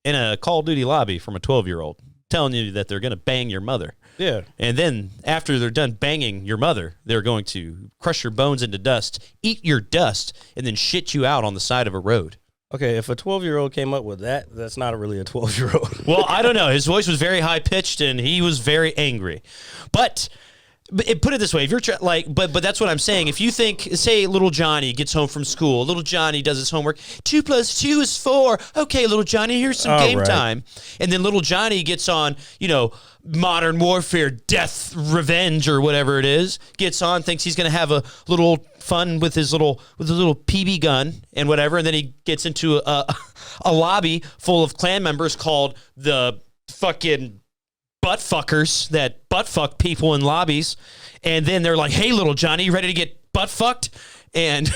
in a Call of Duty lobby from a 12-year-old telling you that they're going to bang your mother. Yeah. And then after they're done banging your mother, they're going to crush your bones into dust, eat your dust, and then shit you out on the side of a road. Okay, if a 12-year-old came up with that, that's not really a 12-year-old. Well, I don't know. His voice was very high-pitched, and he was very angry. But put it this way, if you're but that's what I'm saying. If you think, say, little Johnny gets home from school, little Johnny does his homework, 2 + 2 is 4. Okay, little Johnny, here's some game time. And then little Johnny gets on, Modern Warfare, Death, Revenge, or whatever it is, gets on, thinks he's going to have a little fun with his little PB gun and whatever, and then he gets into a lobby full of clan members called the fucking butt fuckers that butt fuck people in lobbies, and then they're like, "Hey, little Johnny, you ready to get butt fucked?" And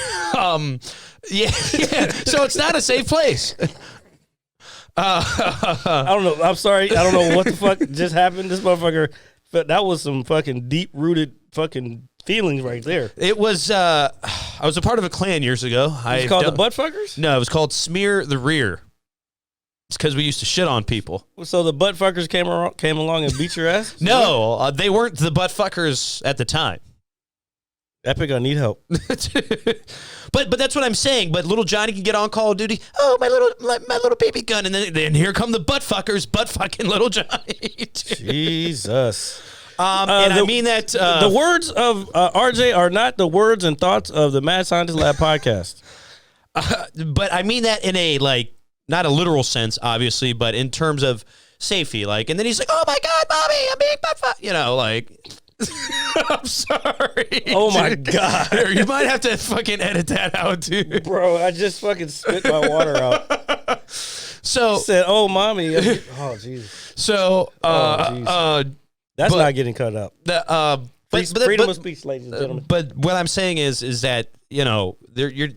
yeah. So it's not a safe place. I don't know. I'm sorry. I don't know what the fuck just happened. This motherfucker, but that was some fucking deep rooted fucking feelings right there. It was. I was a part of a clan years ago. It's called the butt fuckers? No, it was called Smear the Rear. It's because we used to shit on people. So the butt fuckers came along and beat your ass? No, they weren't the butt fuckers at the time. Epic, I need help. But that's what I'm saying. But little Johnny can get on Call of Duty. Oh, my little baby gun, and then here come the butt fuckers, butt fucking little Johnny. Jesus. And I mean that the words of RJ are not the words and thoughts of the Mad Scientist Lab podcast. But I mean that in a not a literal sense, obviously, but in terms of safety. And then he's like, "Oh my God, mommy, I'm being butt fucked," I'm sorry. Oh my God. Here, you might have to fucking edit that out, dude. Bro, I just fucking spit my water out. So said, "Oh, mommy." Oh, Jesus. So, that's not getting cut up. Freedom of speech, ladies and gentlemen. But what I'm saying is that you're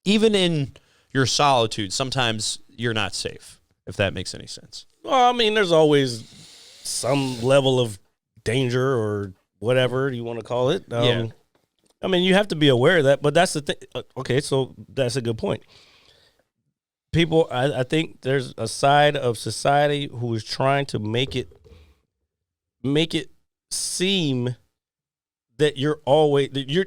even in your solitude, sometimes you're not safe. If that makes any sense. Well, I mean, there's always some level of danger or whatever you want to call it. Yeah. I mean, you have to be aware of that, but that's the thing. Okay, so that's a good point. People, I think there's a side of society who is trying to make it seem that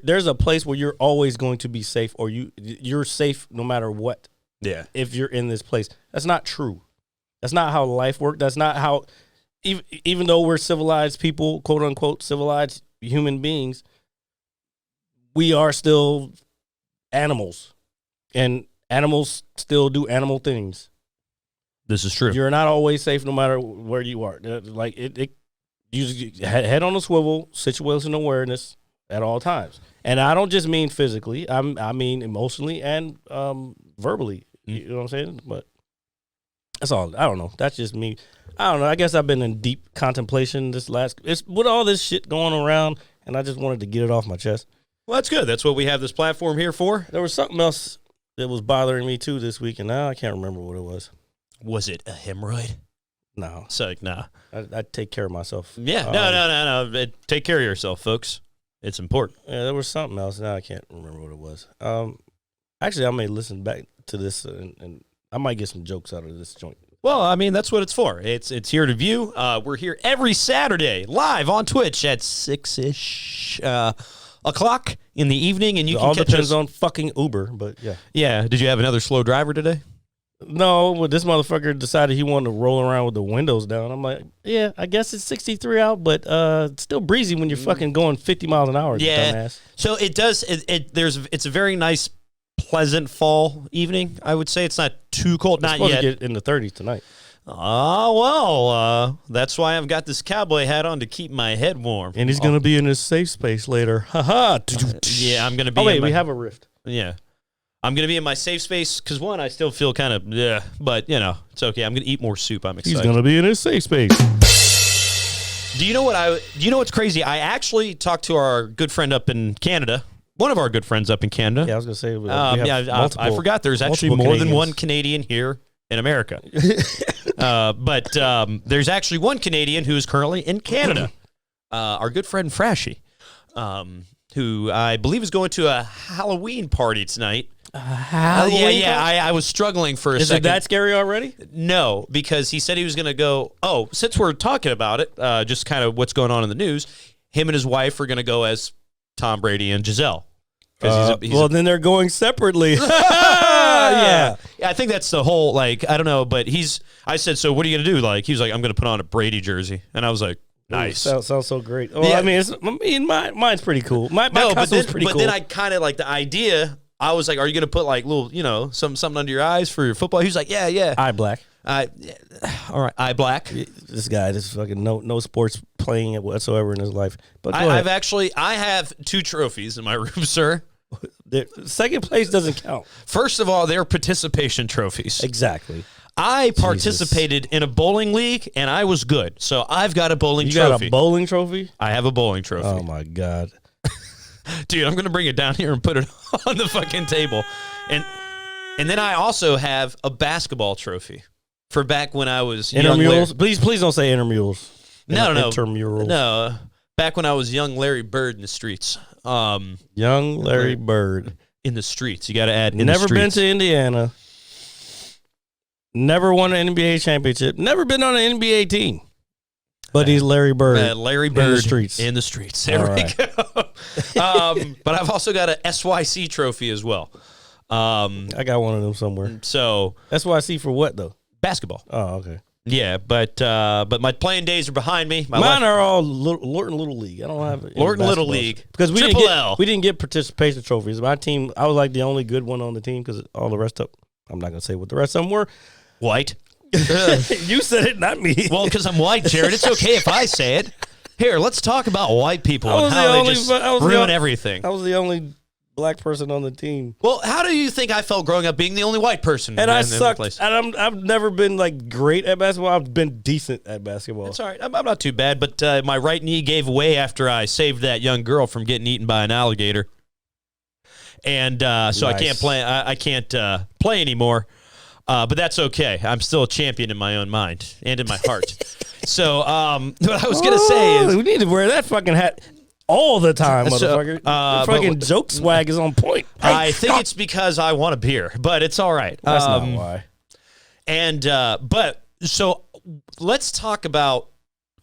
there's a place where you're always going to be safe, or you're safe no matter what. Yeah. If you're in this place, that's not true. That's not how life works. That's not how. Even though we're civilized people, quote unquote, civilized human beings, we are still animals, and animals still do animal things. This is true. You're not always safe no matter where you are. You head on a swivel, situational awareness at all times. And I don't just mean physically. I mean emotionally and verbally. You know what I'm saying? But that's all. I don't know. That's just me. I don't know. I guess I've been in deep contemplation it's with all this shit going around, and I just wanted to get it off my chest. Well, that's good. That's what we have this platform here for. There was something else that was bothering me too this week, and now I can't remember what it was. Was it a hemorrhoid? No. So, nah. I take care of myself. Yeah. No. Take care of yourself, folks. It's important. Yeah, there was something else. Now I can't remember what it was. Actually, I may listen back to this, and I might get some jokes out of this joint. Well, I mean, that's what it's for. It's here to view. We're here every Saturday live on Twitch at 6-ish o'clock in the evening, and you It can all catch depends us on fucking Uber, but yeah. Yeah. Did you have another slow driver today? No, but this motherfucker decided he wanted to roll around with the windows down. I'm like, yeah, I guess it's 63 out, but it's still breezy when you're fucking going 50 miles an hour, Yeah. dumbass. So it does. It's a very nice, pleasant fall evening. I would say it's not too cold. Not supposed yet. to get in the 30s tonight. Oh, well, that's why I've got this cowboy hat on to keep my head warm. And he's going to be in his safe space later. Ha-ha. Yeah, I'm going to be. Oh, wait, we have a rift. Yeah. I'm going to be in my safe space because, one, I still feel kind of, but, it's okay. I'm going to eat more soup. I'm excited. He's going to be in his safe space. Do you know what's crazy? I actually talked to our good friend up in Canada. One of our good friends up in Canada. Yeah, I was going to say. We have I forgot there's actually more than one Canadian here in America. But there's actually one Canadian who is currently in Canada. Our good friend Frashy, who I believe is going to a Halloween party tonight. I was struggling for a second. Is it that scary already? No, because he said he was going to go. Oh, since we're talking about it, just kind of what's going on in the news, him and his wife are going to go as Tom Brady and Giselle. Then they're going separately. Yeah, I think that's the whole, I don't know, but I said, so what are you going to do? He was like, I'm going to put on a Brady jersey. And I was like, nice. Sounds so great. Well, yeah. Mine's pretty cool. My costume's pretty cool. But then I kind of the idea. I was like, are you going to put little, something under your eyes for your football? He was like, yeah. Eye black. All right, eye black. This guy just fucking no sports playing it whatsoever in his life. But I have 2 trophies in my room, sir. Second place doesn't count. First of all, they're participation trophies. Exactly. I participated in a bowling league, and I was good. So I've got a bowling trophy. You got a bowling trophy? I have a bowling trophy. Oh, my God. Dude, I'm going to bring it down here and put it on the fucking table. And then I also have a basketball trophy for back when I was intramurals. Please don't say intramurals. No. Intramurals. No. back when I was young Larry Bird in the streets. Young Larry Bird. In the streets. You got to add in Never the been streets. to Indiana. Never won an NBA championship. Never been on an NBA team. But he's Larry Bird. Larry Bird in the streets. In the streets. There All we right. go. But I've also got a SYC trophy as well. I got one of them somewhere. So That's what I see for what, though? basketball. Oh, okay. Yeah, but my playing days are behind me. Mine are all Lorton Little League. I don't have any Lorton Little basketballs. League. Because Triple L. we didn't get participation trophies. My team, I was like the only good one on the team because all the rest of, I'm not going to say what the rest of them were. White. You said it, not me. Well, because I'm white, Jared. It's okay if I say it. Here, let's talk about white people and how they just ruin everything. I was the only black person on the team. Well, how do you think I felt growing up being the only white person? And I in the sucked. place? And I've never been like great at basketball. I've been decent at basketball. It's all right. I'm not too bad, but my right knee gave way after I saved that young girl from getting eaten by an alligator. And so I can't play. I can't play anymore. But that's okay. I'm still a champion in my own mind and in my heart. So what I was going to say is... we need to wear that fucking hat all the time, So, motherfucker. The fucking joke swag is on point. I think it's because I want a beer, but it's all right. That's not why. And but so let's talk about.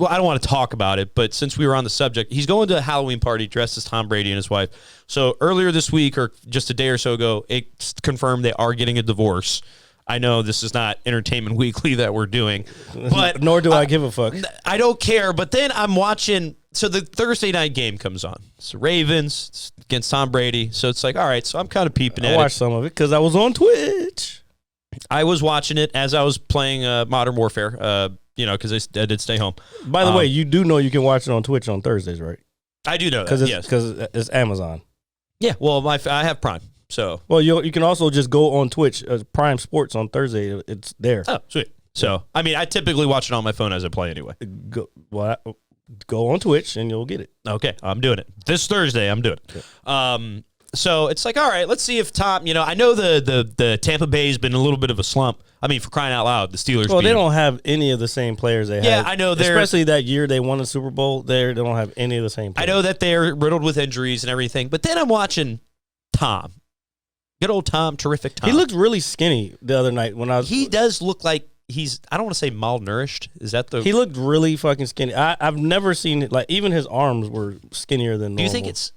Well, I don't want to talk about it, but since we were on the subject, he's going to a Halloween party dressed as Tom Brady and his wife. So earlier this week, or just a day or so ago, it's confirmed they are getting a divorce. I know this is not Entertainment Weekly that we're doing, but nor do I give a fuck. I don't care. But then I'm watching. So the Thursday night game comes on. It's the Ravens it's against Tom Brady. So it's like, all right. So I'm kind of peeping at I it. watched some of it because I was on Twitch. I was watching it as I was playing Modern Warfare. Because I did stay home. By the way, you do know you can watch it on Twitch on Thursdays, right? I do know that. Because it's Amazon. Yeah. Well, I have Prime. So well, you can also just go on Twitch, Prime Sports on Thursday. It's there. Oh, sweet. So I mean, I typically watch it on my phone as I play anyway. Go on Twitch and you'll get it. Okay, I'm doing it this Thursday. I'm doing it. Okay. So it's like, all right, let's see if Tom. I know the Tampa Bay has been a little bit of a slump. I mean, for crying out loud, the Steelers. Well, they don't have any of the same players they had. Yeah, I know. Especially that year they won the Super Bowl. They don't have any of the same players. I know that they're riddled with injuries and everything. But then I'm watching Tom. Good old Tom, terrific Tom. He looked really skinny the other night when I was. He does look like he's. I don't want to say malnourished. Is that the? He looked really fucking skinny. I've never seen it. Like even his arms were skinnier than normal. Do you think it's?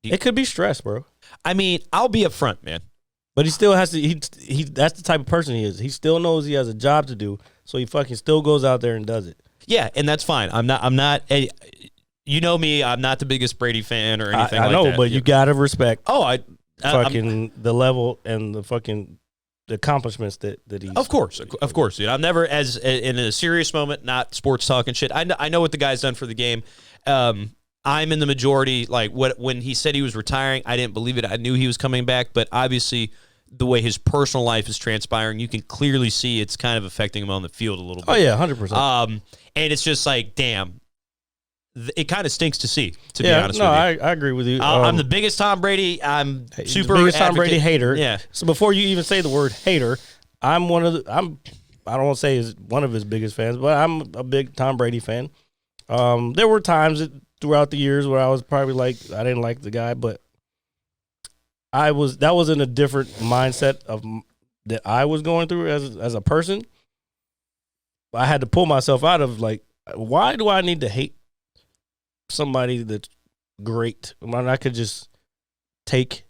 It could be stress, bro. I mean, I'll be upfront, man. But he still has to. He that's the type of person he is. He still knows he has a job to do, so he fucking still goes out there and does it. Yeah, and that's fine. I'm not. You know me. I'm not the biggest Brady fan or anything. I know, like that. but you gotta respect. Oh, the level and the accomplishments that he. Of course. Dude. I'm never as in a serious moment, not sports talking shit. I know what the guy's done for the game. I'm in the majority. Like when he said he was retiring, I didn't believe it. I knew he was coming back, but obviously the way his personal life is transpiring, you can clearly see it's kind of affecting him on the field a little bit. Oh yeah, 100%. And it's just like, damn. It kind of stinks to see, to be honest with you. I agree with you. I'm the biggest Tom Brady. I'm super the biggest Tom advocate. Brady hater. Yeah. So before you even say the word hater, I don't want to say is one of his biggest fans, but I'm a big Tom Brady fan. There were times throughout the years where I was probably like I didn't like the guy, but that was in a different mindset that I was going through as a person. I had to pull myself out of like, why do I need to hate somebody that's great when I could just take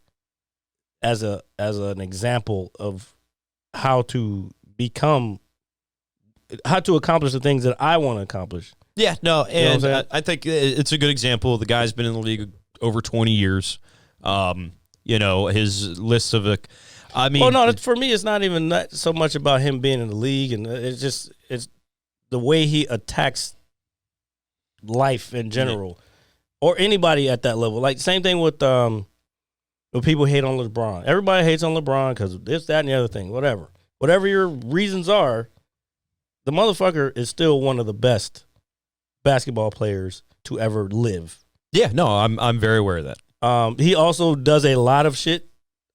as an example of how to accomplish the things that I want to accomplish. Yeah, no, and you know I think it's a good example. The guy's been in the league over 20 years. His list of for me, it's not even that so much about him being in the league, and it's the way he attacks life in general, or anybody at that level. Like same thing with when people hate on LeBron. Everybody hates on LeBron because this, that, and the other thing. Whatever your reasons are, the motherfucker is still one of the best basketball players to ever live. Yeah, no, I'm very aware of that. He also does a lot of shit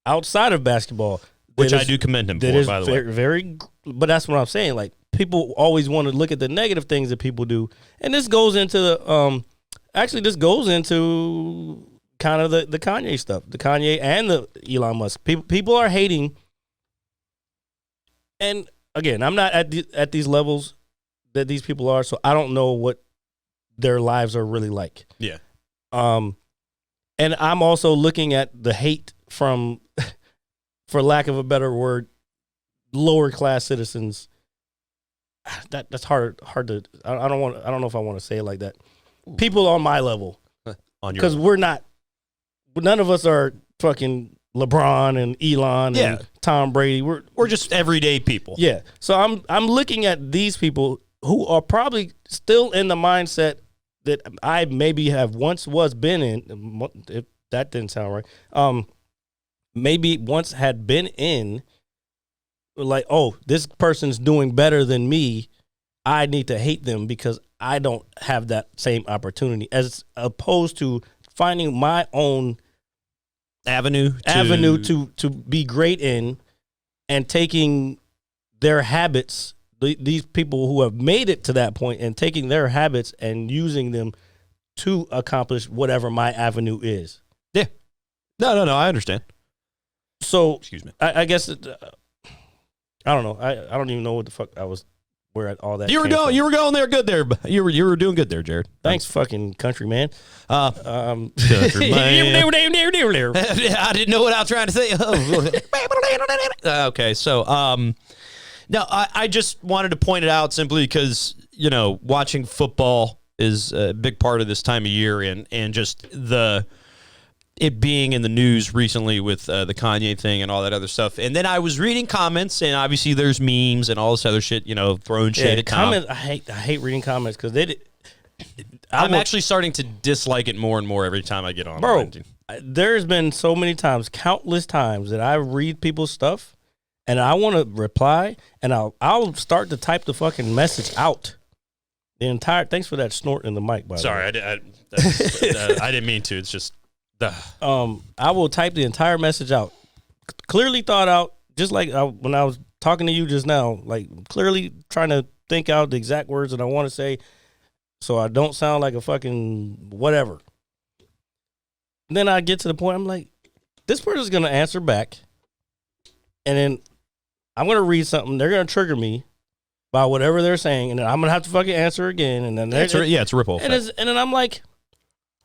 outside of basketball, which I do commend him for, by the way. Very, but that's what I'm saying. Like people always want to look at the negative things that people do, and this goes into the actually, this goes into kind of the Kanye stuff, the Kanye and the Elon Musk. People are hating, and again, I'm not at these levels that these people are, so I don't know what their lives are really like. Yeah. And I'm also looking at the hate from, for lack of a better word, lower class citizens. That's hard to. I don't know if I want to say it like that. People on my level, because we're not. None of us are fucking LeBron and Elon and Tom Brady. We're just everyday people. Yeah. So I'm looking at these people who are probably still in the mindset that I maybe have once been in. If that didn't sound right. Maybe once had been in. Like, oh, this person's doing better than me. I need to hate them because I don't have that same opportunity, as opposed to finding my own avenue to be great in, and taking their habits, these people who have made it to that point, and taking their habits and using them to accomplish whatever my avenue is. Yeah. No, I understand. So, excuse me. I guess I don't know. I don't even know what the fuck I was. Where all that you were going there good there. You were doing good there, Jared. Thanks, fucking country man. Country man. I didn't know what I was trying to say. Okay, so no, I just wanted to point it out simply because watching football is a big part of this time of year, and just it being in the news recently with the Kanye thing and all that other stuff. And then I was reading comments, and obviously there's memes and all this other shit, throwing shade at Tom. Comments, I hate reading comments because I'm actually starting to dislike it more and more every time I get on. Bro, there's been so many times, countless times, that I read people's stuff, and I want to reply, and I'll start to type the fucking message out. The entire. Thanks for that snort in the mic, by the way. Sorry, I didn't mean to. It's just. I will type the entire message out, clearly thought out, just like when I was talking to you just now, like clearly trying to think out the exact words that I want to say, so I don't sound like a fucking whatever. And then I get to the point, I'm like, this person's gonna answer back, and then I'm gonna read something. They're gonna trigger me by whatever they're saying, and then I'm gonna have to fucking answer again, and then it's a ripple effect. And then I'm like,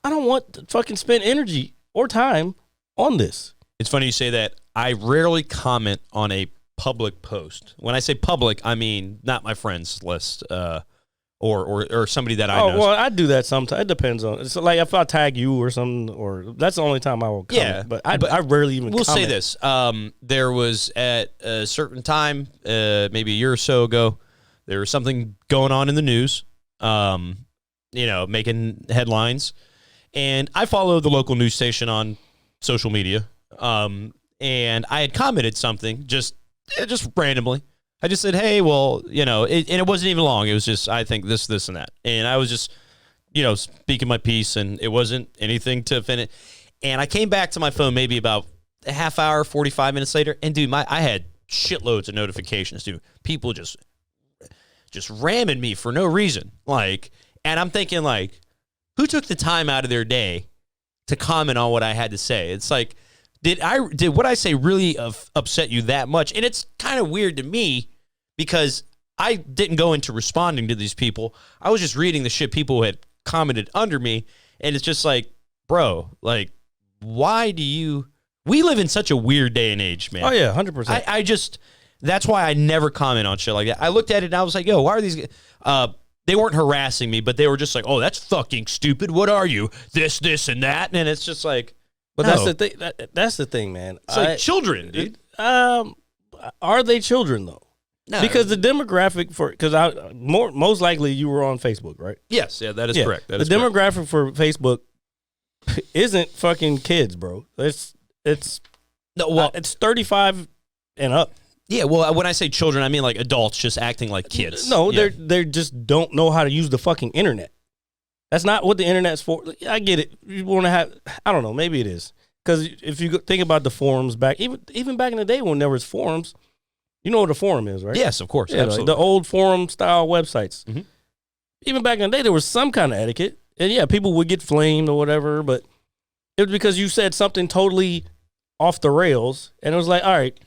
I don't want to fucking spend energy or time on this. It's funny you say that. I rarely comment on a public post. When I say public, I mean not my friends list or somebody that I know. Oh, well, I do that sometimes. It depends on. It's like if I tag you or something, or that's the only time I will comment. Yeah, but I rarely even We'll comment. say this. There was at a certain time, maybe a year or so ago, there was something going on in the news, making headlines. And I follow the local news station on social media, and I had commented something just randomly. I just said, hey, well, and it wasn't even long. It was just, I think this, and that. And I was just, speaking my piece, and it wasn't anything to finish. And I came back to my phone maybe about a half hour, 45 minutes later, and dude, I had shitloads of notifications, dude. People just ramming me for no reason. And I'm thinking, who took the time out of their day to comment on what I had to say? It's like, did what I say really upset you that much? And it's kind of weird to me because I didn't go into responding to these people. I was just reading the shit people had commented under me, and it's just like, bro, why do you? We live in such a weird day and age, man. Oh yeah, 100%. I just that's why I never comment on shit like that. I looked at it and I was like, yo, why are these? They weren't harassing me, but they were just like, "Oh, that's fucking stupid. What are you? This, and that." And it's just like, but no. That's the thing. That's the thing, man. It's like children, dude. Are they children though? No. Because the demographic most likely you were on Facebook, right? Yes, yeah, that is correct. That the demographic for Facebook isn't fucking kids, bro. It's 35 and up. Yeah, well, when I say children, I mean like adults just acting like kids. No, they just don't know how to use the fucking internet. That's not what the internet's for. I get it. You want to have, I don't know, maybe it is. Because if you think about the forums back, even back in the day when there was forums, you know what a forum is, right? Yes, of course. Yeah, absolutely. Like the old forum style websites. Mm-hmm. Even back in the day, there was some kind of etiquette. And yeah, people would get flamed or whatever, but it was because you said something totally off the rails, and it was like, all right,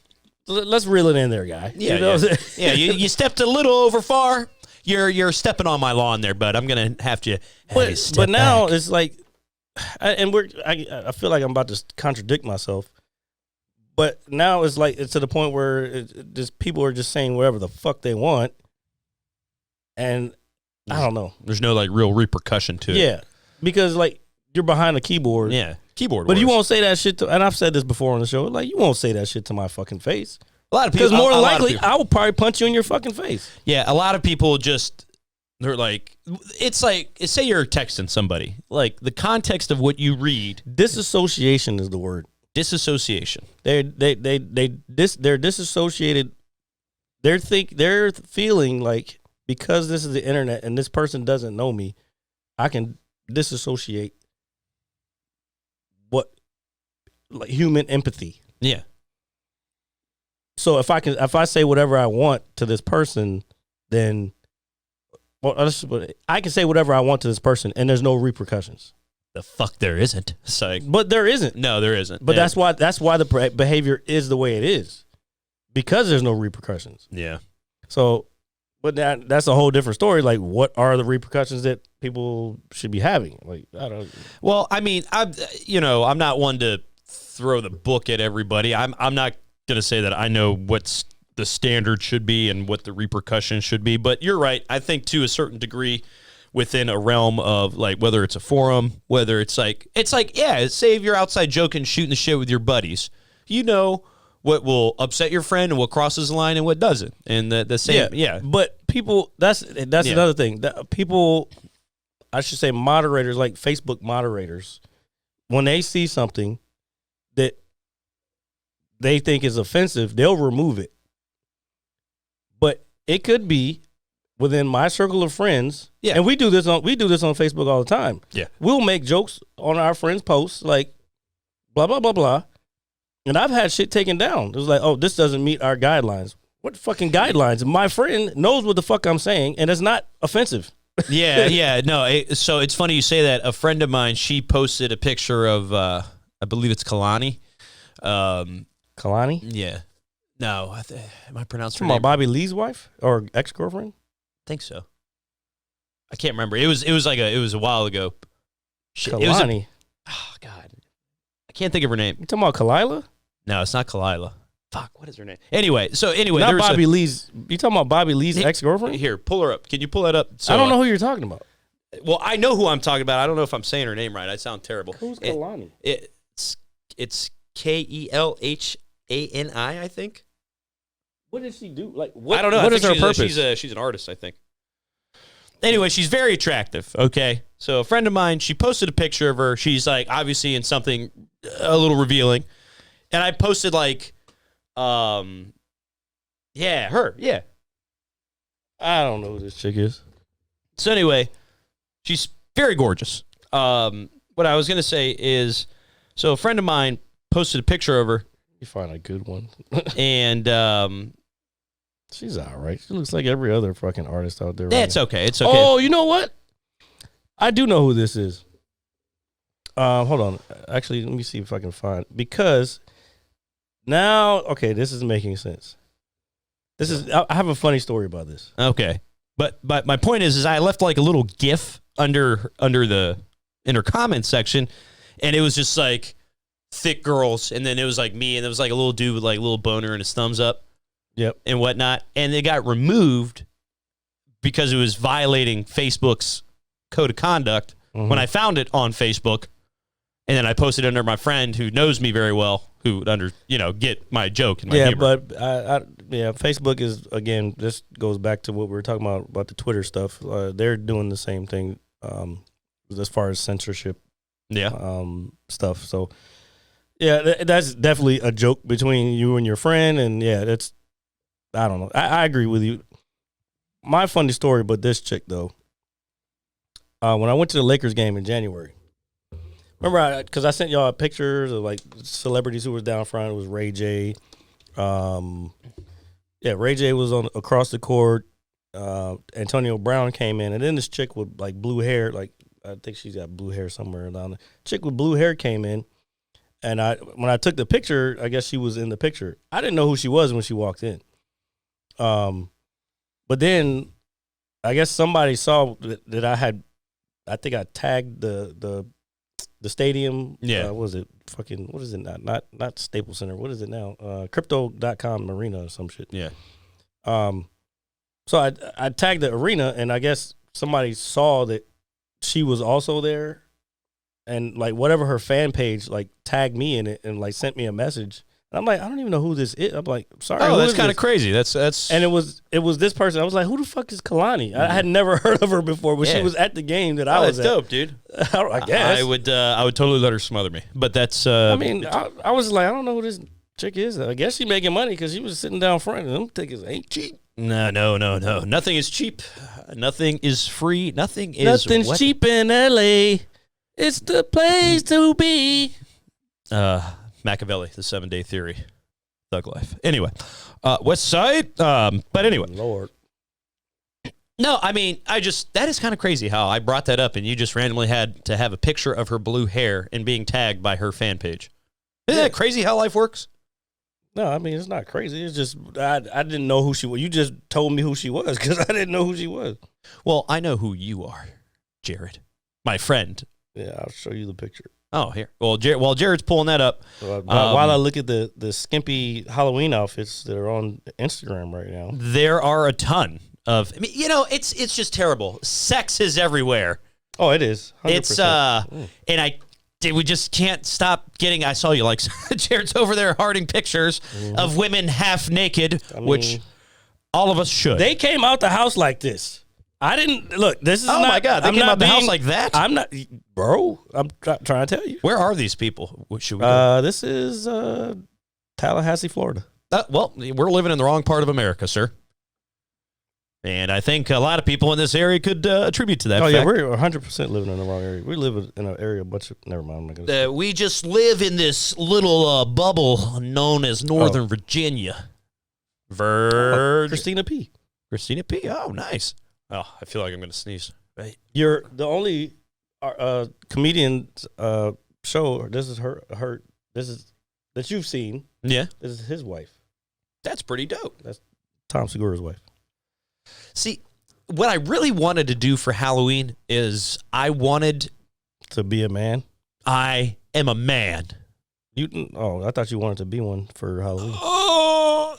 let's reel it in there, guy. Yeah, you know yeah. You stepped a little over far. You're stepping on my lawn there, bud. I'm gonna have to. But now it's like, I feel like I'm about to contradict myself. But now it's like it's to the point where just people are just saying whatever the fuck they want, and I don't know. There's no like real repercussion to it. Yeah, because like you're behind a keyboard. Yeah, keyboard. But wars. you won't say that shit to, and I've said this before on the show. Like you won't say that shit to my fucking face. A lot of people. Because more a than lot of likely, people- I will probably punch you in your fucking face. Yeah, a lot of people just they're like, it's like say you're texting somebody, like the context of what you read. Disassociation is the word. Disassociation. They're disassociated. They're feeling like because this is the internet and this person doesn't know me, I can disassociate what like human empathy. Yeah. So if I say whatever I want to this person, then I can say whatever I want to this person and there's no repercussions. The fuck there isn't. It's like, But there isn't. no, there isn't. But Yeah. that's why the behavior is the way it is, because there's no repercussions. Yeah. So, but that's a whole different story. Like, what are the repercussions that people should be having? Like, I don't. Well, I mean, I'm not one to throw the book at everybody. I'm not gonna say that I know what's the standard should be and what the repercussions should be. But you're right. I think to a certain degree, within a realm of like whether it's a forum, whether it's like yeah, say if you're outside joking, shooting the shit with your buddies, you know what will upset your friend and what crosses the line and what doesn't. And the same, yeah. But people, that's another thing. That people, I should say, moderators like Facebook moderators, when they see something that they think is offensive, they'll remove it. But it could be within my circle of friends, Yeah. and we do this on Facebook all the time. Yeah. We'll make jokes on our friends' posts like blah blah blah blah, and I've had shit taken down. It was like, oh, this doesn't meet our guidelines. What fucking guidelines? My friend knows what the fuck I'm saying, and it's not offensive. Yeah. No, so it's funny you say that. A friend of mine, she posted a picture of, I believe it's Kalani. Kalani? Yeah. No, am I pronouncing her From name? Bobby Lee's wife or ex-girlfriend? I think so. I can't remember. It was a while ago. Kalani. Oh God, I can't think of her name. You talking about Kalila? No, it's not Kalila. Fuck, what is her name? Anyway, Not there was Bobby Lee's. You talking about Bobby Lee's ex-girlfriend? Here, pull her up. Can you pull that up? So, I don't know who you're talking about. Well, I know who I'm talking about. I don't know if I'm saying her name right. I sound terrible. Who's Kalani? It's Kelhani, I think. What did she do? Like, what? I don't know. What I is think her purpose? She's an artist, I think. Anyway, she's very attractive. Okay, so a friend of mine, she posted a picture of her. She's like obviously in something a little revealing, and I posted like, her. Yeah. I don't know who this chick is. So anyway, she's very gorgeous. What I was gonna say is, so a friend of mine posted a picture of her, You find a good one. and She's all right. She looks like every other fucking artist out there. yeah, right it's now. okay. It's okay. Oh, you know what? I do know who this is. Hold on. Actually, let me see if I can find, because now, okay, this is making sense. I have a funny story about this. Okay. But my point is I left like a little GIF in her comment section, and it was just like thick girls, and then it was like me, and it was like a little dude with like a little boner and his thumbs up. Yep. And whatnot. And it got removed because it was violating Facebook's code of conduct when I found it on Facebook. And then I posted it under my friend who knows me very well, who would get my joke and my humor. But Facebook is, again, this goes back to what we were talking about the Twitter stuff. They're doing the same thing as far as censorship stuff. So, yeah, that's definitely a joke between you and your friend. And, yeah, I don't know. I agree with you. My funny story about this chick, though, when I went to the Lakers game in January, remember, because I sent y'all pictures of like celebrities who was down front. It was Ray J. Ray J was across the court. Antonio Brown came in, and then this chick with like blue hair, like I think she's got blue hair somewhere down there. Chick with blue hair came in, and when I took the picture, I guess she was in the picture. I didn't know who she was when she walked in. But then I guess somebody saw that I think I tagged the stadium. Yeah. What was it? What is it now? Not Staples Center. What is it now? Crypto.com Arena or some shit. Yeah. So I tagged the arena, and I guess somebody saw that she was also there, and like whatever her fan page like tagged me in it and like sent me a message. And I'm like, I don't even know who this is. I'm like, sorry. Oh, that's kind of crazy. That's and it was this person. I was like, who the fuck is Kalani? I had never heard of her before, but she was at the game that I was that's at. dope, dude. I guess I would totally let her smother me, but that's. I mean, I was like, I don't know who this chick is. I guess she making money because she was sitting down front, and them tickets ain't cheap. No. Nothing is cheap. Nothing is free. Nothing's cheap in LA. It's the place to be. Machiavelli, The 7-Day Theory, Thug Life. Anyway, West Side. But anyway, Lord. No, I mean, that is kind of crazy how I brought that up, and you just randomly had to have a picture of her blue hair and being tagged by her fan page. Isn't that crazy how life works? No, I mean, it's not crazy. It's just I didn't know who she was. You just told me who she was because I didn't know who she was. Well, I know who you are, Jared, my friend. Yeah, I'll show you the picture. Oh, here. Well, while Jared's pulling that up. While I look at the skimpy Halloween outfits that are on Instagram right now. There are a ton of, I mean, it's just terrible. Sex is everywhere. Oh, it is. 100%. It's, and we just can't stop getting, I saw you like, Jared's over there hearting pictures of women half naked, which all of us should. They came out the house like this. I didn't look. This is oh not, my god! They I'm came not out the being, house like that. I'm not, bro. I'm trying to tell you. Where are these people? What should we do? This is Tallahassee, Florida. Well, we're living in the wrong part of America, sir. And I think a lot of people in this area could attribute to that. Oh fact. yeah, we're 100% living in the wrong area. We live in an area. Never mind. I'm not gonna we just live in this little bubble known as Northern Virginia. Christina P. Christina P. Oh, nice. Oh, I feel like I'm going to sneeze. Right. You're the only comedian show. This is her. This is that you've seen. Yeah. This is his wife. That's pretty dope. That's Tom Segura's wife. See, what I really wanted to do for Halloween is I wanted to be a man. I am a man. I thought you wanted to be one for Halloween. Oh.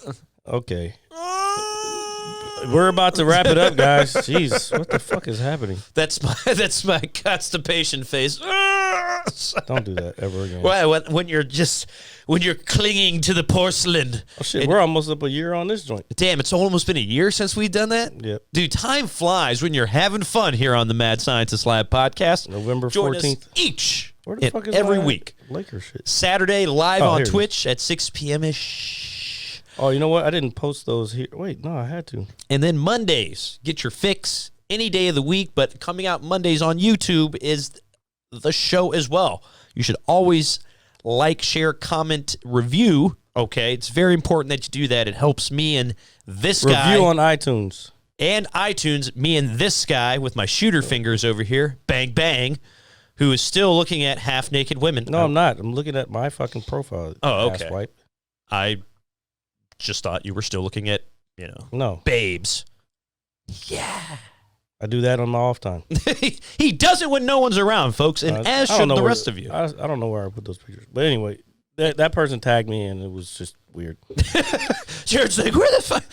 Okay. We're about to wrap it up, guys. Jeez, what the fuck is happening? That's my constipation face. Don't do that ever again. Well, when you're clinging to the porcelain. Oh shit, we're almost up a year on this joint. Damn, it's almost been a year since we've done that. Yep. Dude, time flies when you're having fun here on the Mad Scientist Lab podcast. November 14th. Join us each Where the fuck is every my week. Laker shit. Saturday live on Twitch at 6 p.m. ish. Oh, you know what? I didn't post those here. Wait, no, I had to. And then Mondays, get your fix any day of the week, but coming out Mondays on YouTube is the show as well. You should always like, share, comment, review. Okay, it's very important that you do that. It helps me and this guy. Review on iTunes. And iTunes, me and this guy with my shooter fingers over here, bang, bang, who is still looking at half-naked women. No, I'm not. I'm looking at my fucking profile. Oh, okay. Asswipe. I just thought you were still looking at, no babes. Yeah. I do that on my off time. He does it when no one's around, folks, and as should the rest of you. I don't know where I put those pictures. But anyway, that person tagged me, and it was just weird. Jared's like, where the fuck?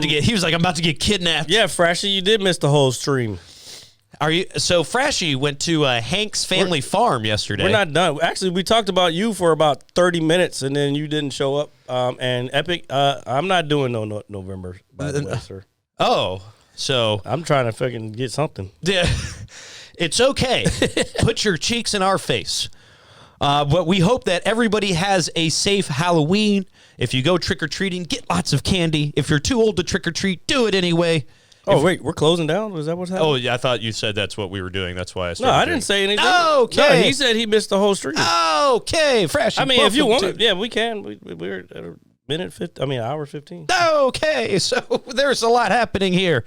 He was like, I'm about to get kidnapped. Yeah, Frashy, you did miss the whole stream. So Frashy went to Hank's family farm yesterday. We're not done. Actually, we talked about you for about 30 minutes, and then you didn't show up. And Epic, I'm not doing no November, by the way, sir. Oh, so I'm trying to fucking get something. Yeah, it's okay. Put your cheeks in our face. But we hope that everybody has a safe Halloween. If you go trick-or-treating, get lots of candy. If you're too old to trick-or-treat, do it anyway. Oh, wait, we're closing down? Was that what's happening? Oh, yeah, I thought you said that's what we were doing. That's why I started. No, I didn't say anything. Okay. No, he said he missed the whole stream. Okay, Fresh. I mean, if you want to, yeah, we can. We're at an hour 15. Okay, so there's a lot happening here.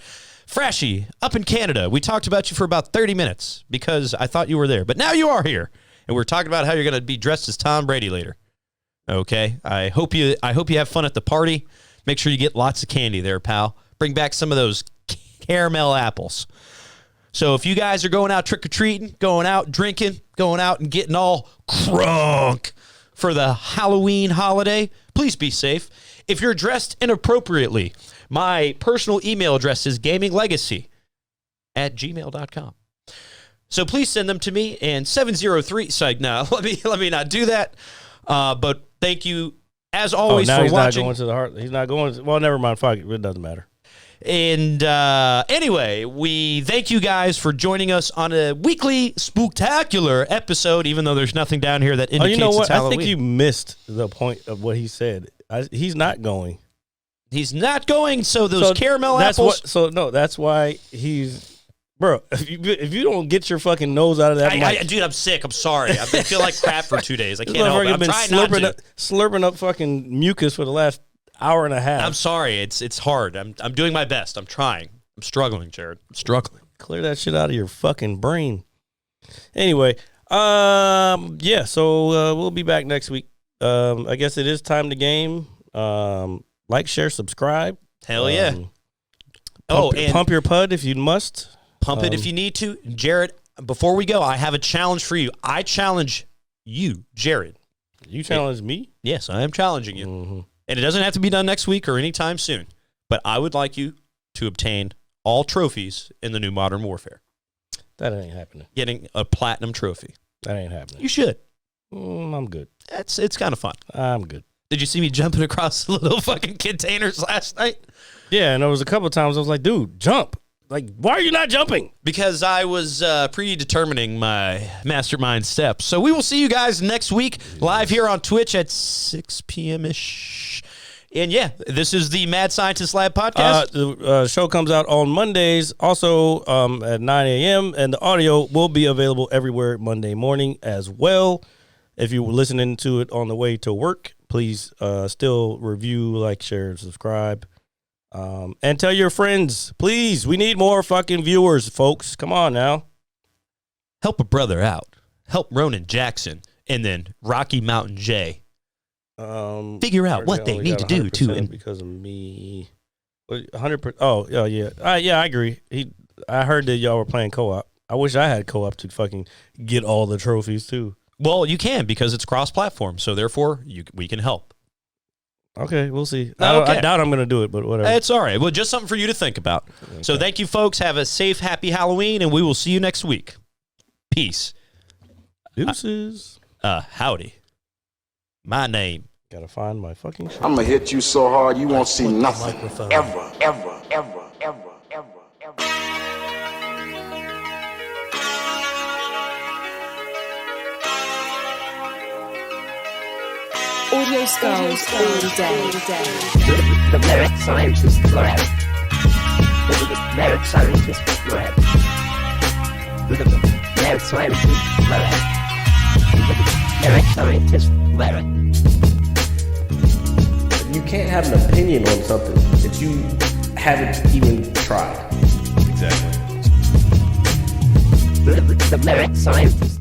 Frashy, up in Canada, we talked about you for about 30 minutes because I thought you were there. But now you are here, and we're talking about how you're going to be dressed as Tom Brady later. Okay? I hope you have fun at the party. Make sure you get lots of candy there, pal. Bring back some of those caramel apples. So if you guys are going out trick-or-treating, going out drinking, going out and getting all crunk for the Halloween holiday, please be safe. If you're dressed inappropriately, my personal email address is gaminglegacy@gmail.com. So please send them to me, and 703 no, let me not do that. But thank you as always for he's watching. Not going to the heart. He's not going. Well, never mind. Fuck it. It doesn't matter. And anyway, we thank you guys for joining us on a weekly spooktacular episode, even though there's nothing down here that indicates you know what? it's Halloween. I think you missed the point of what he said. He's not going. He's not going, so those caramel apples. That's why he's... Bro, if you don't get your fucking nose out of that mic... Dude, I'm sick. I'm sorry. I feel like crap for 2 days. I can't This help it. motherfucker I'm been trying not to. slurping up fucking mucus for the last hour and a half. I'm sorry. It's hard. I'm doing my best. I'm trying. I'm struggling, Jared. I'm struggling. Clear that shit out of your fucking brain. Anyway, yeah, so we'll be back next week. I guess it is time to game. Like, share, subscribe. Hell yeah. Pump your pud if you must. Pump it if you need to. Jared, before we go, I have a challenge for you. I challenge you, Jared. You challenge me? Yes, I am challenging you. Mm-hmm. And it doesn't have to be done next week or anytime soon. But I would like you to obtain all trophies in the new Modern Warfare. That ain't happening. Getting a platinum trophy. That ain't happening. You should. I'm good. It's kind of fun. I'm good. Did you see me jumping across the little fucking containers last night? Yeah, and there was a couple of times I was like, dude, jump. Like, why are you not jumping? Because I was predetermining my mastermind steps. So we will see you guys next week live here on Twitch at 6 p.m.-ish. And yeah, this is the Mad Scientist Lab podcast. The show comes out on Mondays, also at 9 a.m., and the audio will be available everywhere Monday morning as well. If you're listening to it on the way to work, please still review, like, share, and subscribe. And tell your friends, please. We need more fucking viewers, folks. Come on now. Help a brother out. Help Ronan Jackson and then Rocky Mountain J. Figure out what they need to do to. Because of me. 100%. Oh, yeah. Yeah, I agree. I heard that y'all were playing co-op. I wish I had co-op to fucking get all the trophies, too. Well, you can because it's cross-platform, so therefore we can help. Okay, we'll see. Okay. I doubt I'm going to do it, but whatever. It's all right. Well, just something for you to think about. Okay. So thank you, folks. Have a safe, happy Halloween, and we will see you next week. Peace. Deuces. Howdy. My name. Gotta find my fucking shit. I'm gonna hit you so hard you won't see nothing. Ever, ever, ever, ever, ever, ever. Audio skulls all day. The merit scientist forever. The merit scientist forever. The merit scientist forever. The merit scientist forever. You can't have an opinion on something that you haven't even tried. Exactly. The merit scientist.